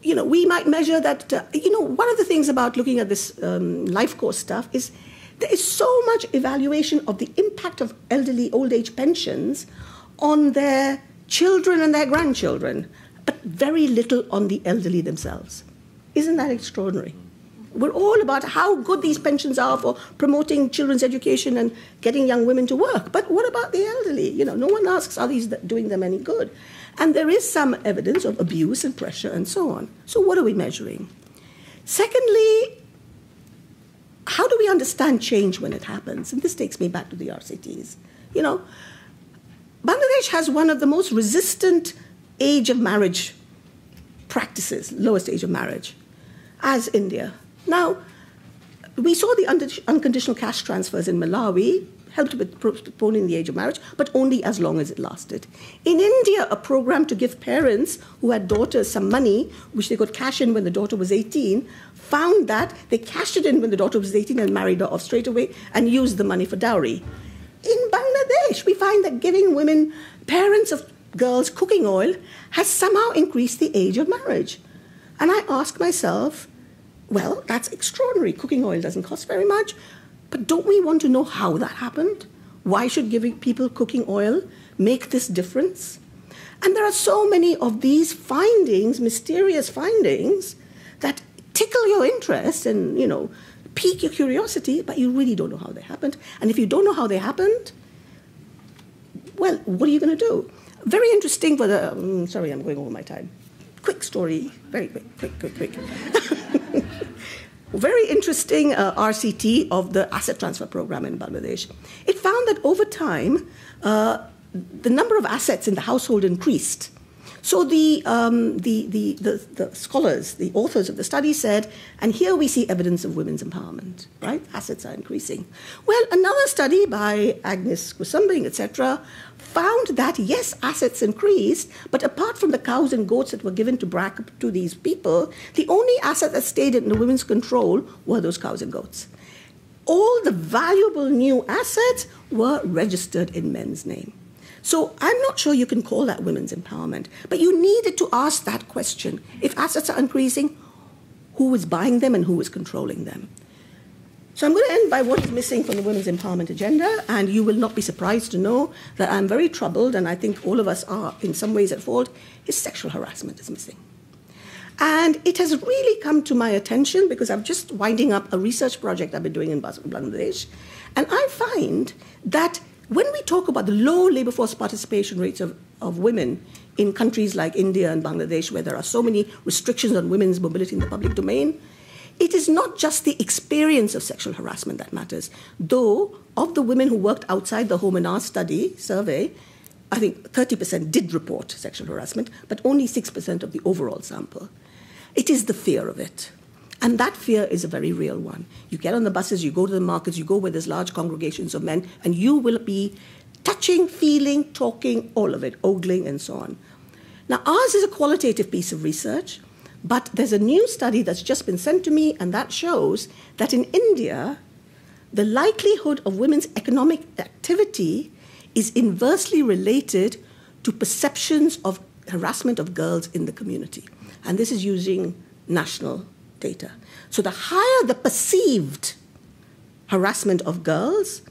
We might measure that, one of the things about looking at this life course stuff is there is so much evaluation of the impact of elderly old age pensions on their children and their grandchildren, but very little on the elderly themselves. Isn't that extraordinary? We're all about how good these pensions are for promoting children's education and getting young women to work. But what about the elderly? No one asks, are these doing them any good? And there is some evidence of abuse and pressure and so on. So what are we measuring? Secondly, how do we understand change when it happens? And this takes me back to the RCTs. Bangladesh has one of the most resistant age of marriage practices, lowest age of marriage, as India. Now, we saw the unconditional cash transfers in Malawi helped with postponing the age of marriage, but only as long as it lasted. In India, a program to give parents who had daughters some money, which they could cash in when the daughter was 18, found that they cashed it in when the daughter was 18 and married her off straight away and used the money for dowry. In Bangladesh, we find that giving women, parents of girls, cooking oil has somehow increased the age of marriage. And I ask myself, well, that's extraordinary. Cooking oil doesn't cost very much. But don't we want to know how that happened? Why should giving people cooking oil make this difference? And there are so many of these findings, mysterious findings, that tickle your interest and, pique your curiosity, but you really don't know how they happened. And if you don't know how they happened, well, what are you going to do? Very interesting for the... sorry, I'm going over my time. Quick story. Very quick. Very interesting RCT of the asset transfer program in Bangladesh. It found that over time, the number of assets in the household increased. So the scholars, the authors of the study said, and here we see evidence of women's empowerment, right? Assets are increasing. Well, another study by Agnes Kusambing, etc., found that, yes, assets increased, but apart from the cows and goats that were given to these people, the only asset that stayed in the women's control were those cows and goats. All the valuable new assets were registered in men's name. So I'm not sure you can call that women's empowerment, but you needed to ask that question. If assets are increasing, who is buying them and who is controlling them? So I'm going to end by what is missing from the women's empowerment agenda, and you will not be surprised to know that I'm very troubled, and I think all of us are in some ways at fault, is sexual harassment is missing. And it has really come to my attention because I'm just winding up a research project I've been doing in Bangladesh, and I find that when we talk about the low labor force participation rates of women in countries like India and Bangladesh, where there are so many restrictions on women's mobility in the public domain, it is not just the experience of sexual harassment that matters. Though, of the women who worked outside the home in our survey, I think 30% did report sexual harassment, but only 6% of the overall sample. It is the fear of it. And that fear is a very real one. You get on the buses, you go to the markets, you go where there's large congregations of men, and you will be touching, feeling, talking, all of it, ogling, and so on. Now, ours is a qualitative piece of research, but there's a new study that's just been sent to me, and that shows that in India, the likelihood of women's economic activity is inversely related to perceptions of harassment of girls in the community. And this is using national data. So the higher the perceived harassment of girls,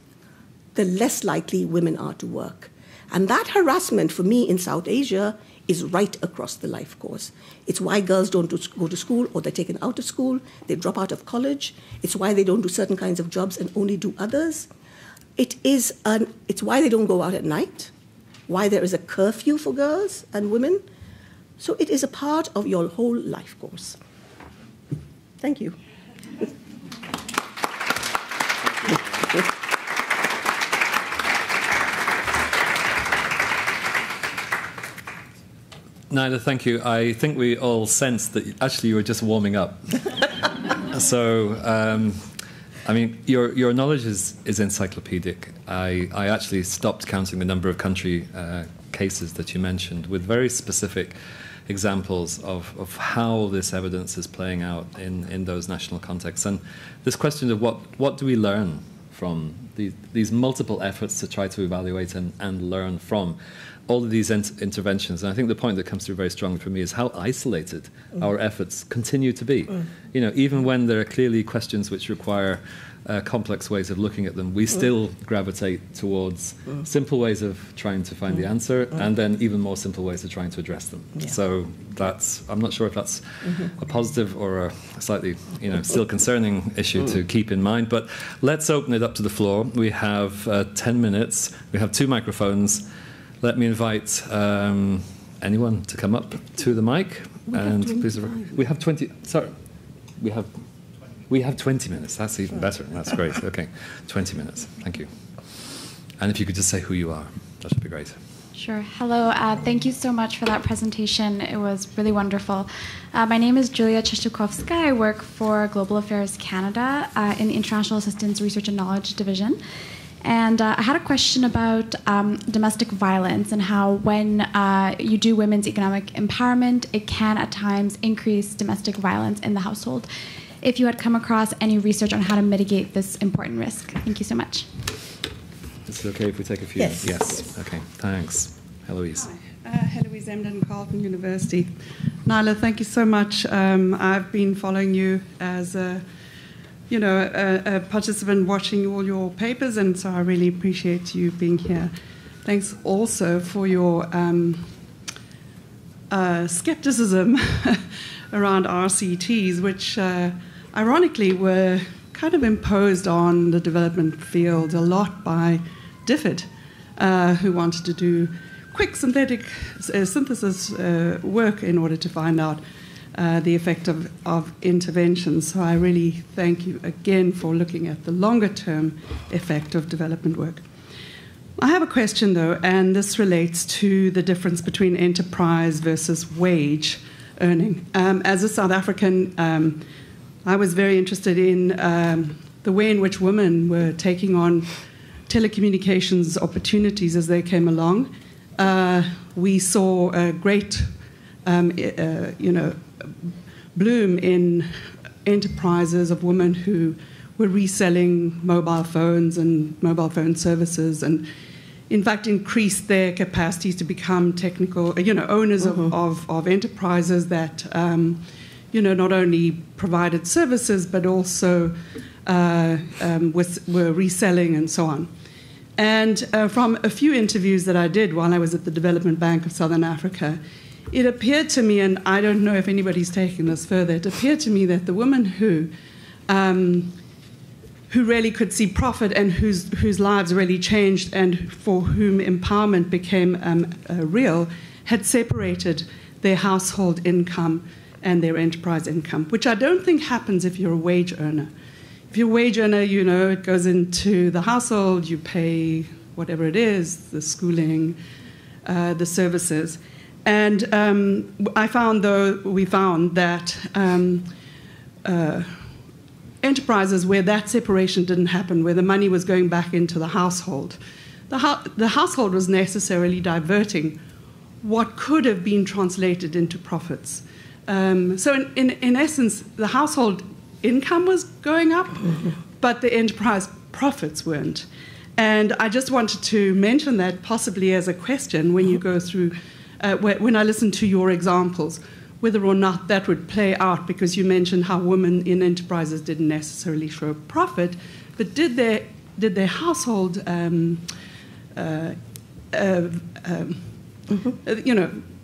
the less likely women are to work. And that harassment, for me, in South Asia, is right across the life course. It's why girls don't go to school, or they're taken out of school, they drop out of college. It's why they don't do certain kinds of jobs and only do others. It's why they don't go out at night, why there is a curfew for girls and women. So it is a part of your whole life course. Thank you.
Naila, thank you. I think we all sensed that actually you were just warming up. So, I mean, your knowledge is encyclopedic. I actually stopped counting the number of country cases that you mentioned with very specific examples of how this evidence is playing out in those national contexts. And this question of what do we learn from these multiple efforts to try to evaluate and learn from all of these interventions. And I think the point that comes through very strongly for me is how isolated our efforts continue to be. You know, even when there are clearly questions which require complex ways of looking at them, we still gravitate towards simple ways of trying to find the answer, and then even more simple ways of trying to address them. Yeah. So I'm not sure if that's a positive or a slightly, still concerning issue to keep in mind. But let's open it up to the floor. We have 10 minutes. We have 2 microphones. Let me invite anyone to come up to the mic. We have 20. Sorry, we have 20 minutes. That's even better. That's great. Okay, 20 minutes. Thank you. And if you could just say who you are, that would be great.
Sure. Hello. Thank you so much for that presentation. It was really wonderful. My name is Julia Czeszczukowska. I work for Global Affairs Canada in the International Assistance Research and Knowledge Division. And I had a question about domestic violence and how when you do women's economic empowerment, it can at times increase domestic violence in the household. If you had come across any research on how to mitigate this important risk. Thank you so much.
Is it okay if we take a few?
Yes.
Yes. Okay. Thanks. Heloise.
Hi. Heloise Emden, Carleton University. Naila, thank you so much. I've been following you as a participant, watching all your papers, and so I really appreciate you being here. Thanks also for your skepticism around RCTs, which ironically were kind of imposed on the development field a lot by DFID, who wanted to do quick synthetic synthesis work in order to find out the effect of intervention. So I really thank you again for looking at the longer-term effect of development work. I have a question, though, and this relates to the difference between enterprise versus wage earning. As a South African, I was very interested in the way in which women were taking on telecommunications opportunities as they came along. We saw a great, bloom in enterprises of women who were reselling mobile phones and mobile phone services, and in fact increased their capacities to become technical, owners of enterprises that, not only provided services but also were reselling and so on. And from a few interviews that I did while I was at the Development Bank of Southern Africa, it appeared to me, and I don't know if anybody's taken this further, it appeared to me that the women who really could see profit and whose lives really changed and for whom empowerment became real had separated their household income and their enterprise income, which I don't think happens if you're a wage earner. If you're a wage earner, it goes into the household, you pay whatever it is, the schooling, the services. And we found that enterprises where that separation didn't happen, where the money was going back into the household, the household was necessarily diverting what could have been translated into profits. So in essence, the household income was going up, but the enterprise profits weren't. And I just wanted to mention that possibly as a question when you go through, when I listen to your examples, whether or not that would play out, because you mentioned how women in enterprises didn't necessarily show profit, but did their household,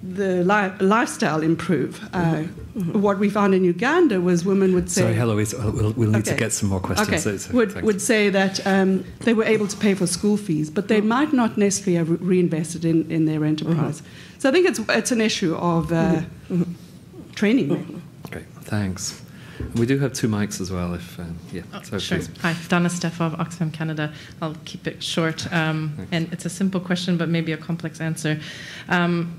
the lifestyle improve? What we found in Uganda was women would say...
Sorry, Heloise, we'll need to get some more questions.
Okay. Would say that they were able to pay for school fees, but they might not necessarily have reinvested in their enterprise. So I think it's an issue of training.
Great, thanks. We do have 2 mics as well, if...
so sure. Please. Hi, Donna Steff of Oxfam Canada. I'll keep it short. And it's a simple question, but maybe a complex answer.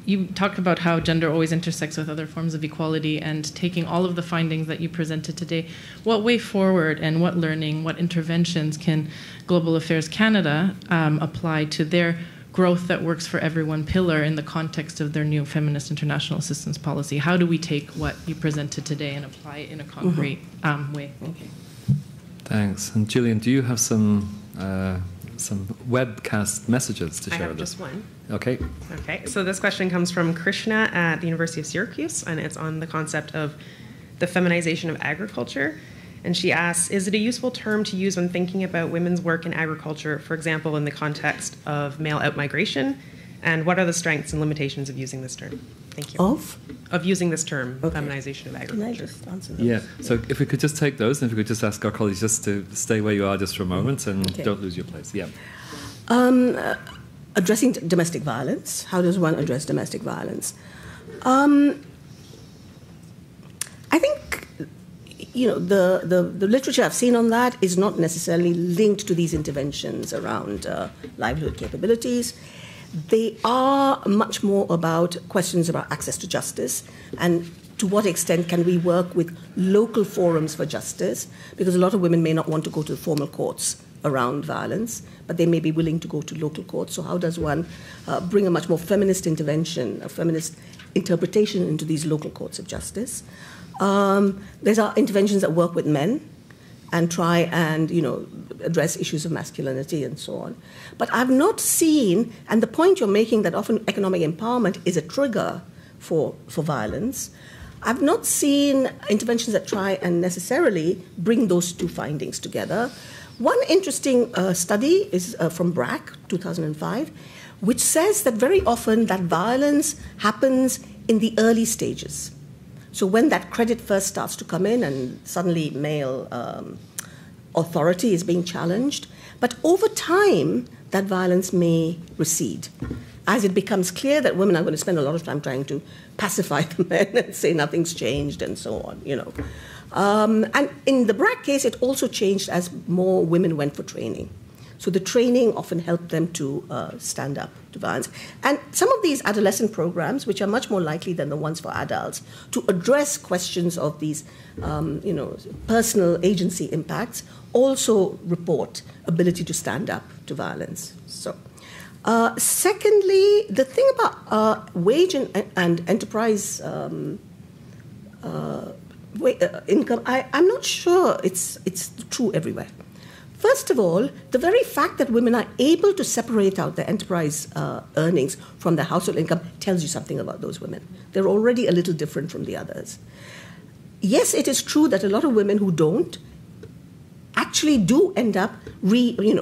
You talked about how gender always intersects with other forms of equality, and taking all of the findings that you presented today, what way forward and what learning, what interventions can Global Affairs Canada apply to their growth that works for everyone pillar in the context of their new feminist international assistance policy? How do we take what you presented today and apply it in a concrete way? Thank you.
Thanks. And Gillian, do you have some webcast messages to share with us?
I have just one.
Okay.
Okay. So this question comes from Krishna at the University of Syracuse, and it's on the concept of the feminization of agriculture. And she asks, is it a useful term to use when thinking about women's work in agriculture, for example, in the context of male outmigration? And what are the strengths and limitations of using this term? Thank you. Of using this term, feminization of agriculture.
Can I just answer those?
Yeah, so if we could just take those, and if we could just ask our colleagues just to stay where you are just for a moment and don't lose your place. Yeah.
Addressing domestic violence. How does one address domestic violence? I think the literature I've seen on that is not necessarily linked to these interventions around livelihood capabilities. They are much more about questions about access to justice and to what extent can we work with local forums for justice, because a lot of women may not want to go to the formal courts around violence, but they may be willing to go to local courts. So how does one bring a much more feminist intervention, a feminist interpretation into these local courts of justice? There's interventions that work with men and try and, address issues of masculinity and so on. But I've not seen, and the point you're making that often economic empowerment is a trigger for violence, I've not seen interventions that try and necessarily bring those 2 findings together. One interesting study is from BRAC, 2005, which says that very often that violence happens in the early stages. So when that credit first starts to come in and suddenly male authority is being challenged, but over time, that violence may recede. As it becomes clear that women are going to spend a lot of time trying to pacify the men and say nothing's changed and so on, And in the BRAC case, it also changed as more women went for training. So the training often helped them to stand up to violence. And some of these adolescent programs, which are much more likely than the ones for adults, to address questions of these personal agency impacts, also report ability to stand up to violence. So, secondly, the thing about wage and enterprise income, I'm not sure it's true everywhere. First of all, the very fact that women are able to separate out their enterprise earnings from their household income tells you something about those women. They're already a little different from the others. Yes, it is true that a lot of women who don't actually do end up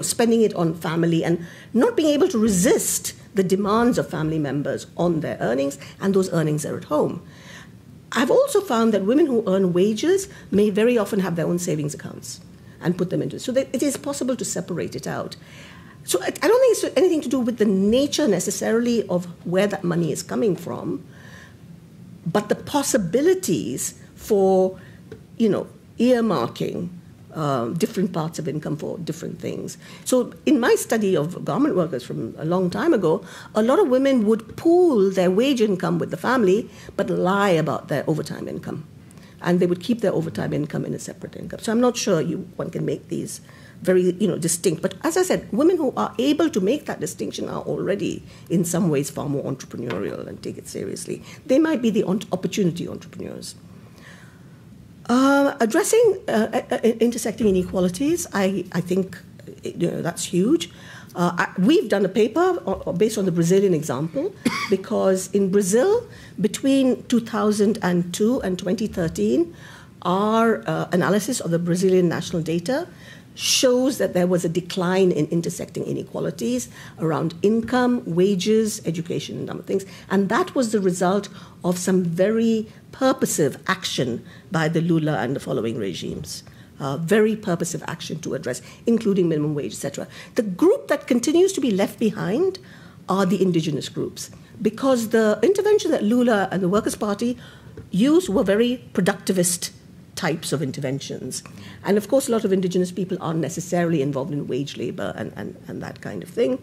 spending it on family and not being able to resist the demands of family members on their earnings, and those earnings are at home. I've also found that women who earn wages may very often have their own savings accounts and put them into it. So that it is possible to separate it out. So I don't think it's anything to do with the nature necessarily of where that money is coming from, but the possibilities for, earmarking different parts of income for different things. So in my study of garment workers from a long time ago, a lot of women would pool their wage income with the family, but lie about their overtime income. And they would keep their overtime income in a separate income. So I'm not sure one can make these very distinct. But as I said, women who are able to make that distinction are already in some ways far more entrepreneurial and take it seriously. They might be the opportunity entrepreneurs. Addressing intersecting inequalities, I think that's huge. We've done a paper based on the Brazilian example, because in Brazil, between 2002 and 2013, our analysis of the Brazilian national data shows that there was a decline in intersecting inequalities around income, wages, education, and other things. And that was the result of some very purposive action by the Lula and the following regimes. Very purposive action to address, including minimum wage, etc. The group that continues to be left behind are the indigenous groups, because the intervention that Lula and the Workers' Party used were very productivist types of interventions. And of course, a lot of indigenous people aren't necessarily involved in wage labor and that kind of thing.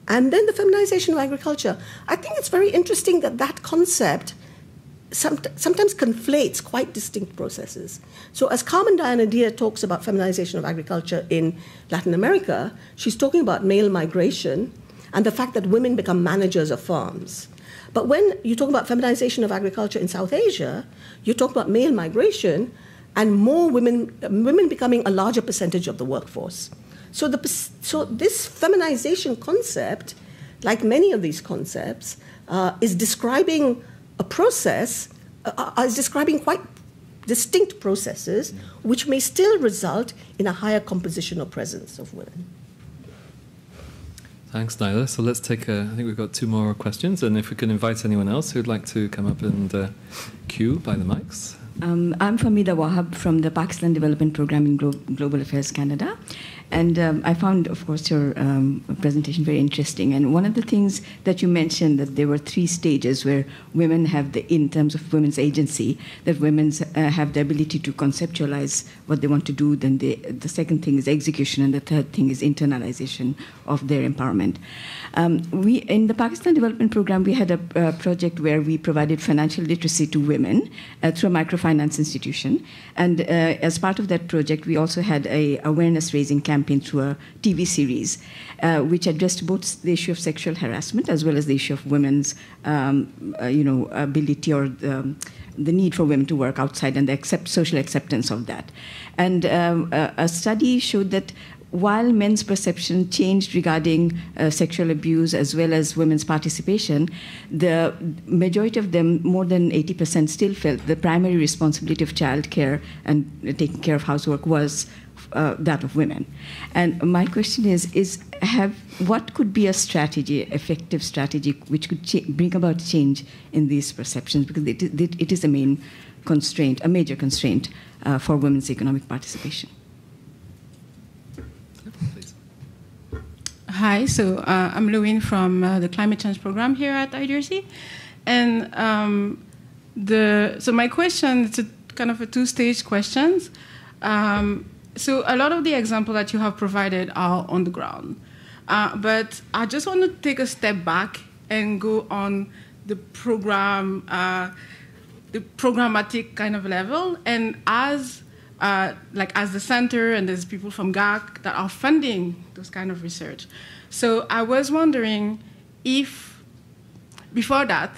And then the feminization of agriculture. I think it's very interesting that that concept sometimes conflates quite distinct processes. So as Carmen Diana Diaz talks about feminization of agriculture in Latin America, she's talking about male migration and the fact that women become managers of farms. But when you talk about feminization of agriculture in South Asia, you talk about male migration and more women becoming a larger percentage of the workforce. So this feminization concept, like many of these concepts, is describing a process, is describing quite distinct processes, which may still result in a higher composition or presence of women.
Thanks, Naila. So let's take I think we've got 2 more questions, and if we can invite anyone else who'd like to come up and queue by the mics.
I'm Famida Wahab from the Pakistan Development Program in Global Affairs Canada. And I found, of course, your presentation very interesting. And one of the things that you mentioned, that there were 3 stages where women have in terms of women's agency, that women have the ability to conceptualize what they want to do. Then the second thing is execution, and the third thing is internalization of their empowerment. In the Pakistan Development Program, we had a project where we provided financial literacy to women through a microfinance institution. And as part of that project, we also had a awareness-raising campaign through a TV series, which addressed both the issue of sexual harassment as well as the issue of women's, ability or the need for women to work outside and the social acceptance of that. And a study showed that while men's perception changed regarding sexual abuse as well as women's participation, the majority of them, more than 80%, still felt the primary responsibility of childcare and taking care of housework was that of women. And my question is what could be a strategy, effective strategy, which could bring about change in these perceptions? Because it is a major constraint for women's economic participation.
Hi, so I'm Louine from the Climate Change Program here at IDRC. And so my question, it's kind of a 2-stage question. so a lot of the examples that you have provided are on the ground. But I just want to take a step back and go on the programmatic kind of level. And as the center, and there's people from GAC that are funding those kind of research. So I was wondering if, before that,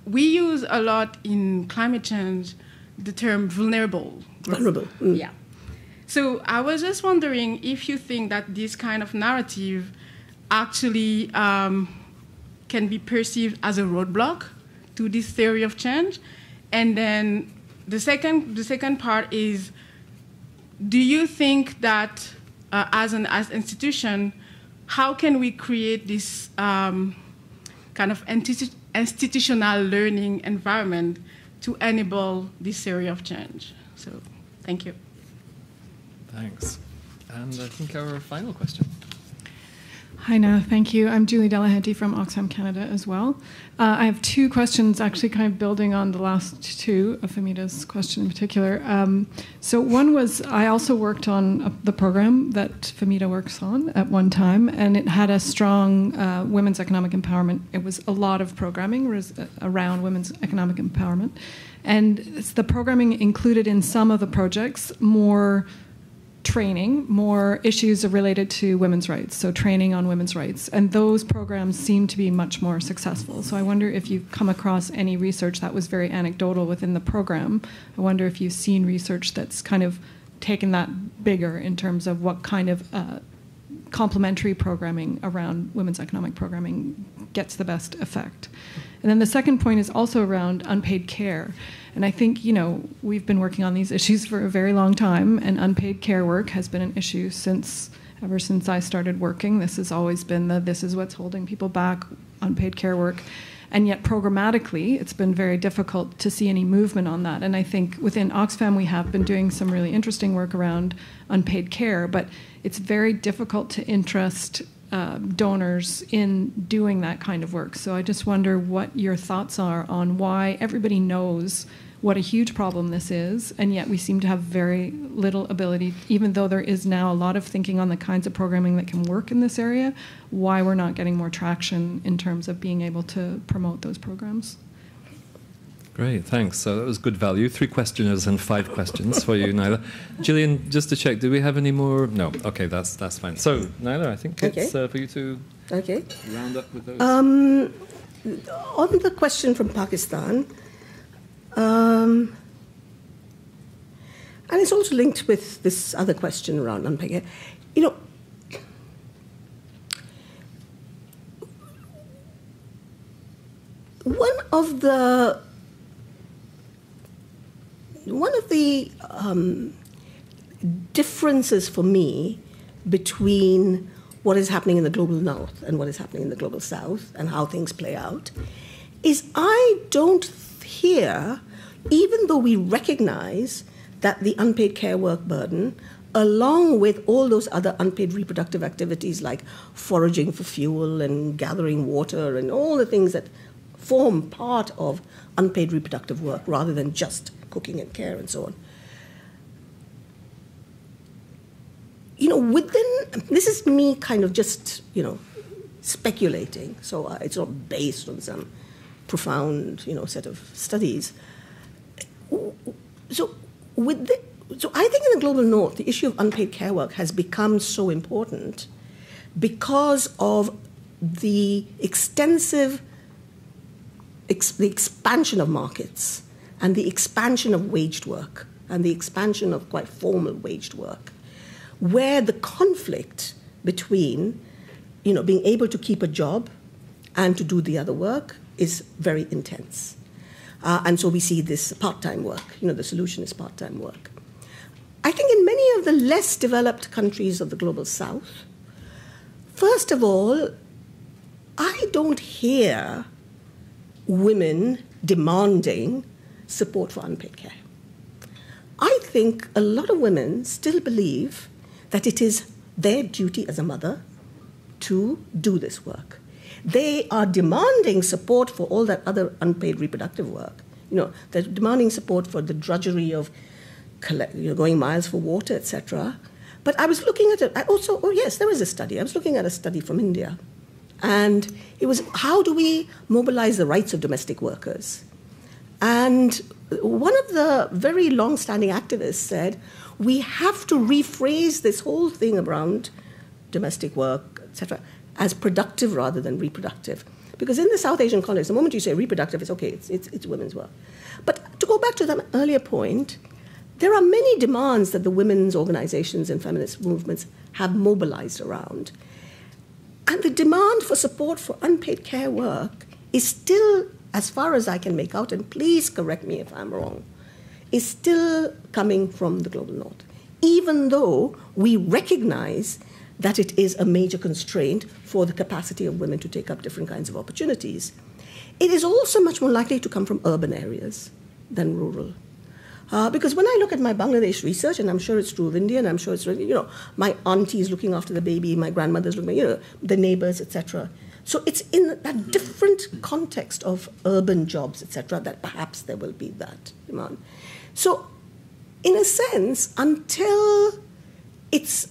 we use a lot in climate change the term vulnerable.
Vulnerable.
Yeah. So I was just wondering if you think that this kind of narrative actually can be perceived as a roadblock to this theory of change. And then the second part is, do you think that as an institution, how can we create this kind of institutional learning environment to enable this theory of change? So, thank you.
Thanks. And I think our final question.
Hi, Naila. Thank you. I'm Julie Delahanty from Oxfam Canada as well. I have two questions, actually kind of building on the last two of Famita's question in particular. So one was, I also worked on the program that Famita works on at one time, and it had a strong women's economic empowerment. It was a lot of programming around women's economic empowerment. And the programming included in some of the projects more training, more issues related to women's rights, so training on women's rights. And those programs seem to be much more successful. So I wonder if you've come across any research that was very anecdotal within the program. I wonder if you've seen research that's kind of taken that bigger in terms of what kind of complementary programming around women's economic programming gets the best effect. And then the second point is also around unpaid care. And I think, we've been working on these issues for a very long time, and unpaid care work has been an issue ever since I started working. This has always been this is what's holding people back, unpaid care work. And yet programmatically, it's been very difficult to see any movement on that. And I think within Oxfam, we have been doing some really interesting work around unpaid care, but it's very difficult to interest donors in doing that kind of work. So I just wonder what your thoughts are on why everybody knows what a huge problem this is, and yet we seem to have very little ability, even though there is now a lot of thinking on the kinds of programming that can work in this area, why we're not getting more traction in terms of being able to promote those programs.
Great, thanks. So that was good value. 3 questioners and 5 questions for you, Naila. Gillian, just to check, do we have any more? No. Okay, that's fine. So, Naila, I think it's for you to round up with those.
On the question from Pakistan, and it's also linked with this other question around unpaid care. One of the differences for me between what is happening in the global north and what is happening in the global south and how things play out is I don't hear, even though we recognize that the unpaid care work burden, along with all those other unpaid reproductive activities like foraging for fuel and gathering water and all the things that form part of unpaid reproductive work rather than just cooking and care and so on. This is me kind of just, speculating, so it's not based on some profound, set of studies. So I think in the global north, the issue of unpaid care work has become so important because of the extensive the expansion of markets and the expansion of waged work and the expansion of quite formal waged work, where the conflict between, being able to keep a job and to do the other work is very intense. And so we see this part-time work. The solution is part-time work. I think in many of the less developed countries of the global south, first of all, I don't hear women demanding support for unpaid care. I think a lot of women still believe that it is their duty as a mother to do this work. They are demanding support for all that other unpaid reproductive work. They're demanding support for the drudgery of going miles for water, etc. But I was looking at it. Yes, there was a study. I was looking at a study from India. And it was, how do we mobilize the rights of domestic workers? And one of the very long-standing activists said, we have to rephrase this whole thing around domestic work, etc., as productive rather than reproductive. Because in the South Asian context, the moment you say reproductive, it's okay, it's women's work. But to go back to the earlier point, there are many demands that the women's organizations and feminist movements have mobilized around. And the demand for support for unpaid care work is still, as far as I can make out, and please correct me if I'm wrong, is still coming from the global north, even though we recognize that it is a major constraint for the capacity of women to take up different kinds of opportunities. It is also much more likely to come from urban areas than rural. Because when I look at my Bangladesh research, and I'm sure it's true of India, and I'm sure it's, my auntie is looking after the baby, my grandmother's looking, the neighbors, etc. So it's in that different context of urban jobs, etc., that perhaps there will be that demand. So, in a sense, until it's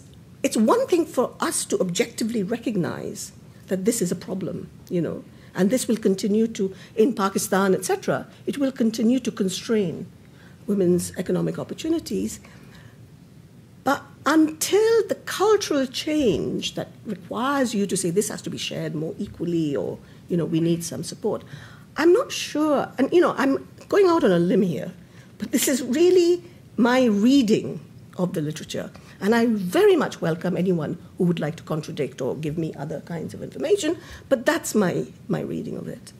one thing for us to objectively recognize that this is a problem, and this will continue to, in Pakistan, etc., it will continue to constrain women's economic opportunities. But until the cultural change that requires you to say this has to be shared more equally, or, we need some support, I'm not sure, and, I'm going out on a limb here, but this is really my reading of the literature. And I very much welcome anyone who would like to contradict or give me other kinds of information, but that's my reading of it.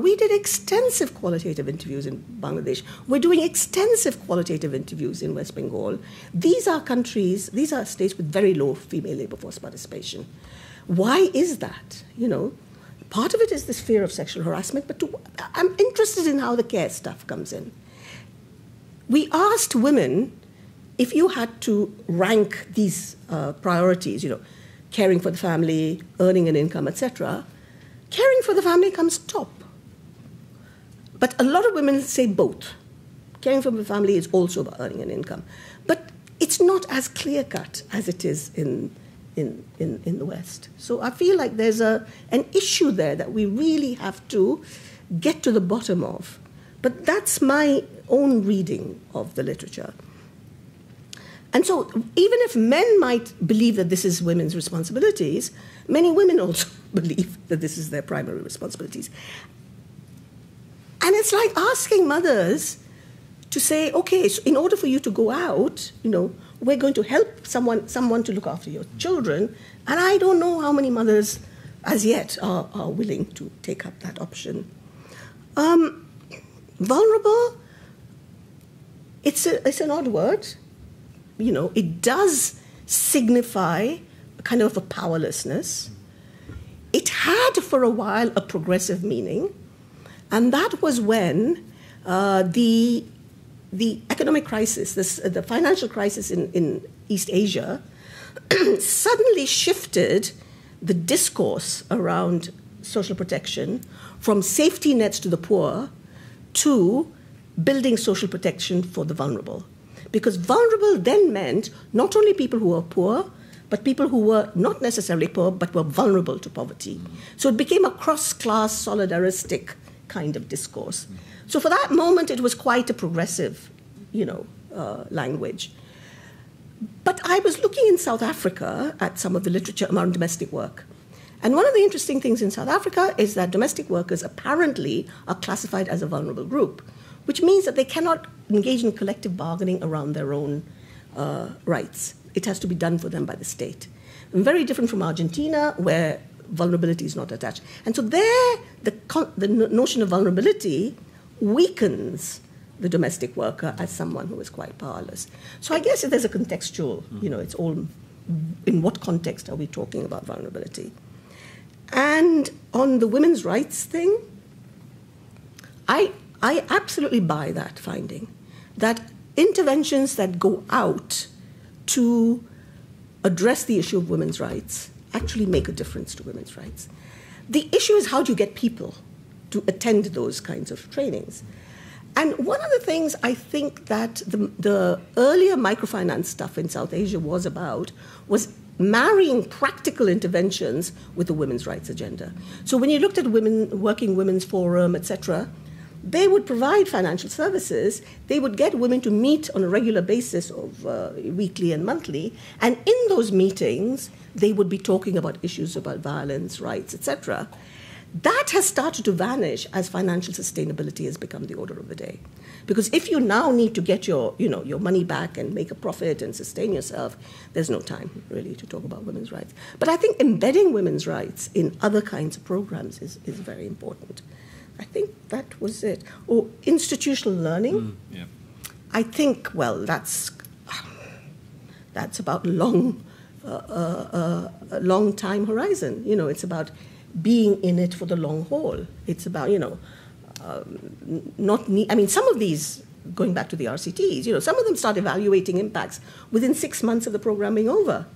We did extensive qualitative interviews in Bangladesh. We're doing extensive qualitative interviews in West Bengal. These are states with very low female labor force participation. Why is that? Part of it is this fear of sexual harassment, but I'm interested in how the care stuff comes in. We asked women, if you had to rank these priorities, caring for the family, earning an income, etc., caring for the family comes top. But a lot of women say both. Caring for the family is also about earning an income. But it's not as clear-cut as it is in the West. So I feel like there's an issue there that we really have to get to the bottom of. But that's my own reading of the literature. And so even if men might believe that this is women's responsibilities, many women also believe that this is their primary responsibilities. And it's like asking mothers to say, okay, so in order for you to go out, we're going to help someone to look after your children, and I don't know how many mothers as yet are willing to take up that option. Vulnerable, it's an odd word. It does signify a kind of a powerlessness. It had for a while a progressive meaning, and that was when the economic crisis, the financial crisis in East Asia, suddenly shifted the discourse around social protection from safety nets to the poor to building social protection for the vulnerable. Because vulnerable then meant not only people who were poor, but people who were not necessarily poor, but were vulnerable to poverty. So it became a cross-class, solidaristic kind of discourse. So for that moment, it was quite a progressive, language. But I was looking in South Africa at some of the literature around domestic work. And one of the interesting things in South Africa is that domestic workers apparently are classified as a vulnerable group, which means that they cannot engage in collective bargaining around their own rights. It has to be done for them by the state. And very different from Argentina, where vulnerability is not attached. And so there, the notion of vulnerability weakens the domestic worker as someone who is quite powerless. So I guess there's a contextual, it's all, in what context are we talking about vulnerability? And on the women's rights thing, I absolutely buy that finding, that interventions that go out to address the issue of women's rights actually make a difference to women's rights. The issue is, how do you get people to attend those kinds of trainings? And one of the things I think that the earlier microfinance stuff in South Asia was about was marrying practical interventions with the women's rights agenda. So when you looked at Working Women's Forum, etc., they would provide financial services. They would get women to meet on a regular basis of weekly and monthly. And in those meetings, they would be talking about issues about violence, rights, etc. That has started to vanish as financial sustainability has become the order of the day. Because if you now need to get your money back and make a profit and sustain yourself, there's no time really to talk about women's rights. But I think embedding women's rights in other kinds of programs is very important. I think that was it. Or institutional learning.
Yeah.
I think, well, that's about long time horizon. It's about being in it for the long haul. It's about, some of these, going back to the RCTs, some of them start evaluating impacts within 6 months of the program being over,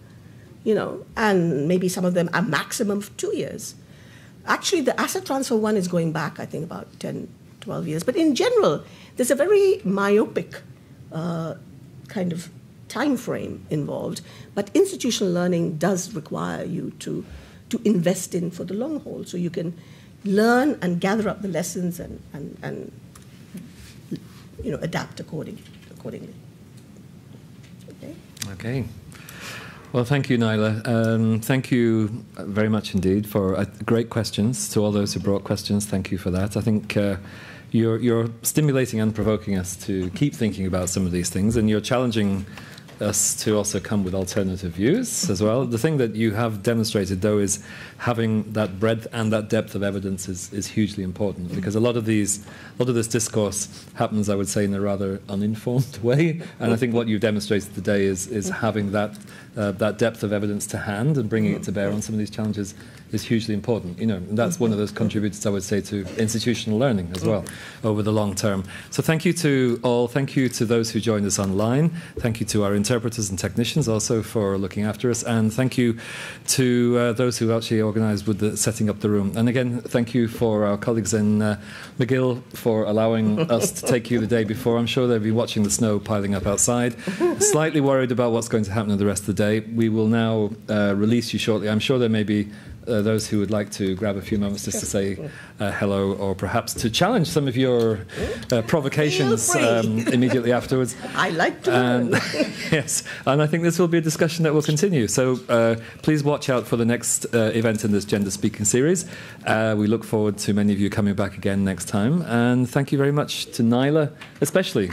and maybe some of them a maximum of 2 years. Actually, the asset transfer one is going back, I think, about 10, 12 years. But in general, there's a very myopic kind of time frame involved. But institutional learning does require you to invest in for the long haul, so you can learn and gather up the lessons and adapt accordingly.
Okay. Well, thank you, Naila. Thank you very much indeed for great questions. To all those who brought questions, thank you for that. I think you're stimulating and provoking us to keep thinking about some of these things, and you're challenging us to also come with alternative views as well. The thing that you have demonstrated, though, is having that breadth and that depth of evidence is hugely important, because a lot of this discourse happens, I would say, in a rather uninformed way. And I think what you've demonstrated today is having that depth of evidence to hand and bringing it to bear on some of these challenges is hugely important. And that's one of those contributors, I would say, to institutional learning as well over the long term. So thank you to all. Thank you to those who joined us online. Thank you to our interpreters and technicians also for looking after us. And thank you to those who actually organised with the setting up the room. And again, thank you for our colleagues in McGill for allowing us to take you the day before. I'm sure they'll be watching the snow piling up outside. Slightly worried about what's going to happen in the rest of the day. We will now release you shortly. I'm sure there may be those who would like to grab a few moments just to say hello, or perhaps to challenge some of your provocations immediately afterwards.
I like to learn.
Yes, and I think this will be a discussion that will continue. So please watch out for the next event in this gender speaking series. We look forward to many of you coming back again next time. And thank you very much to Naila, especially.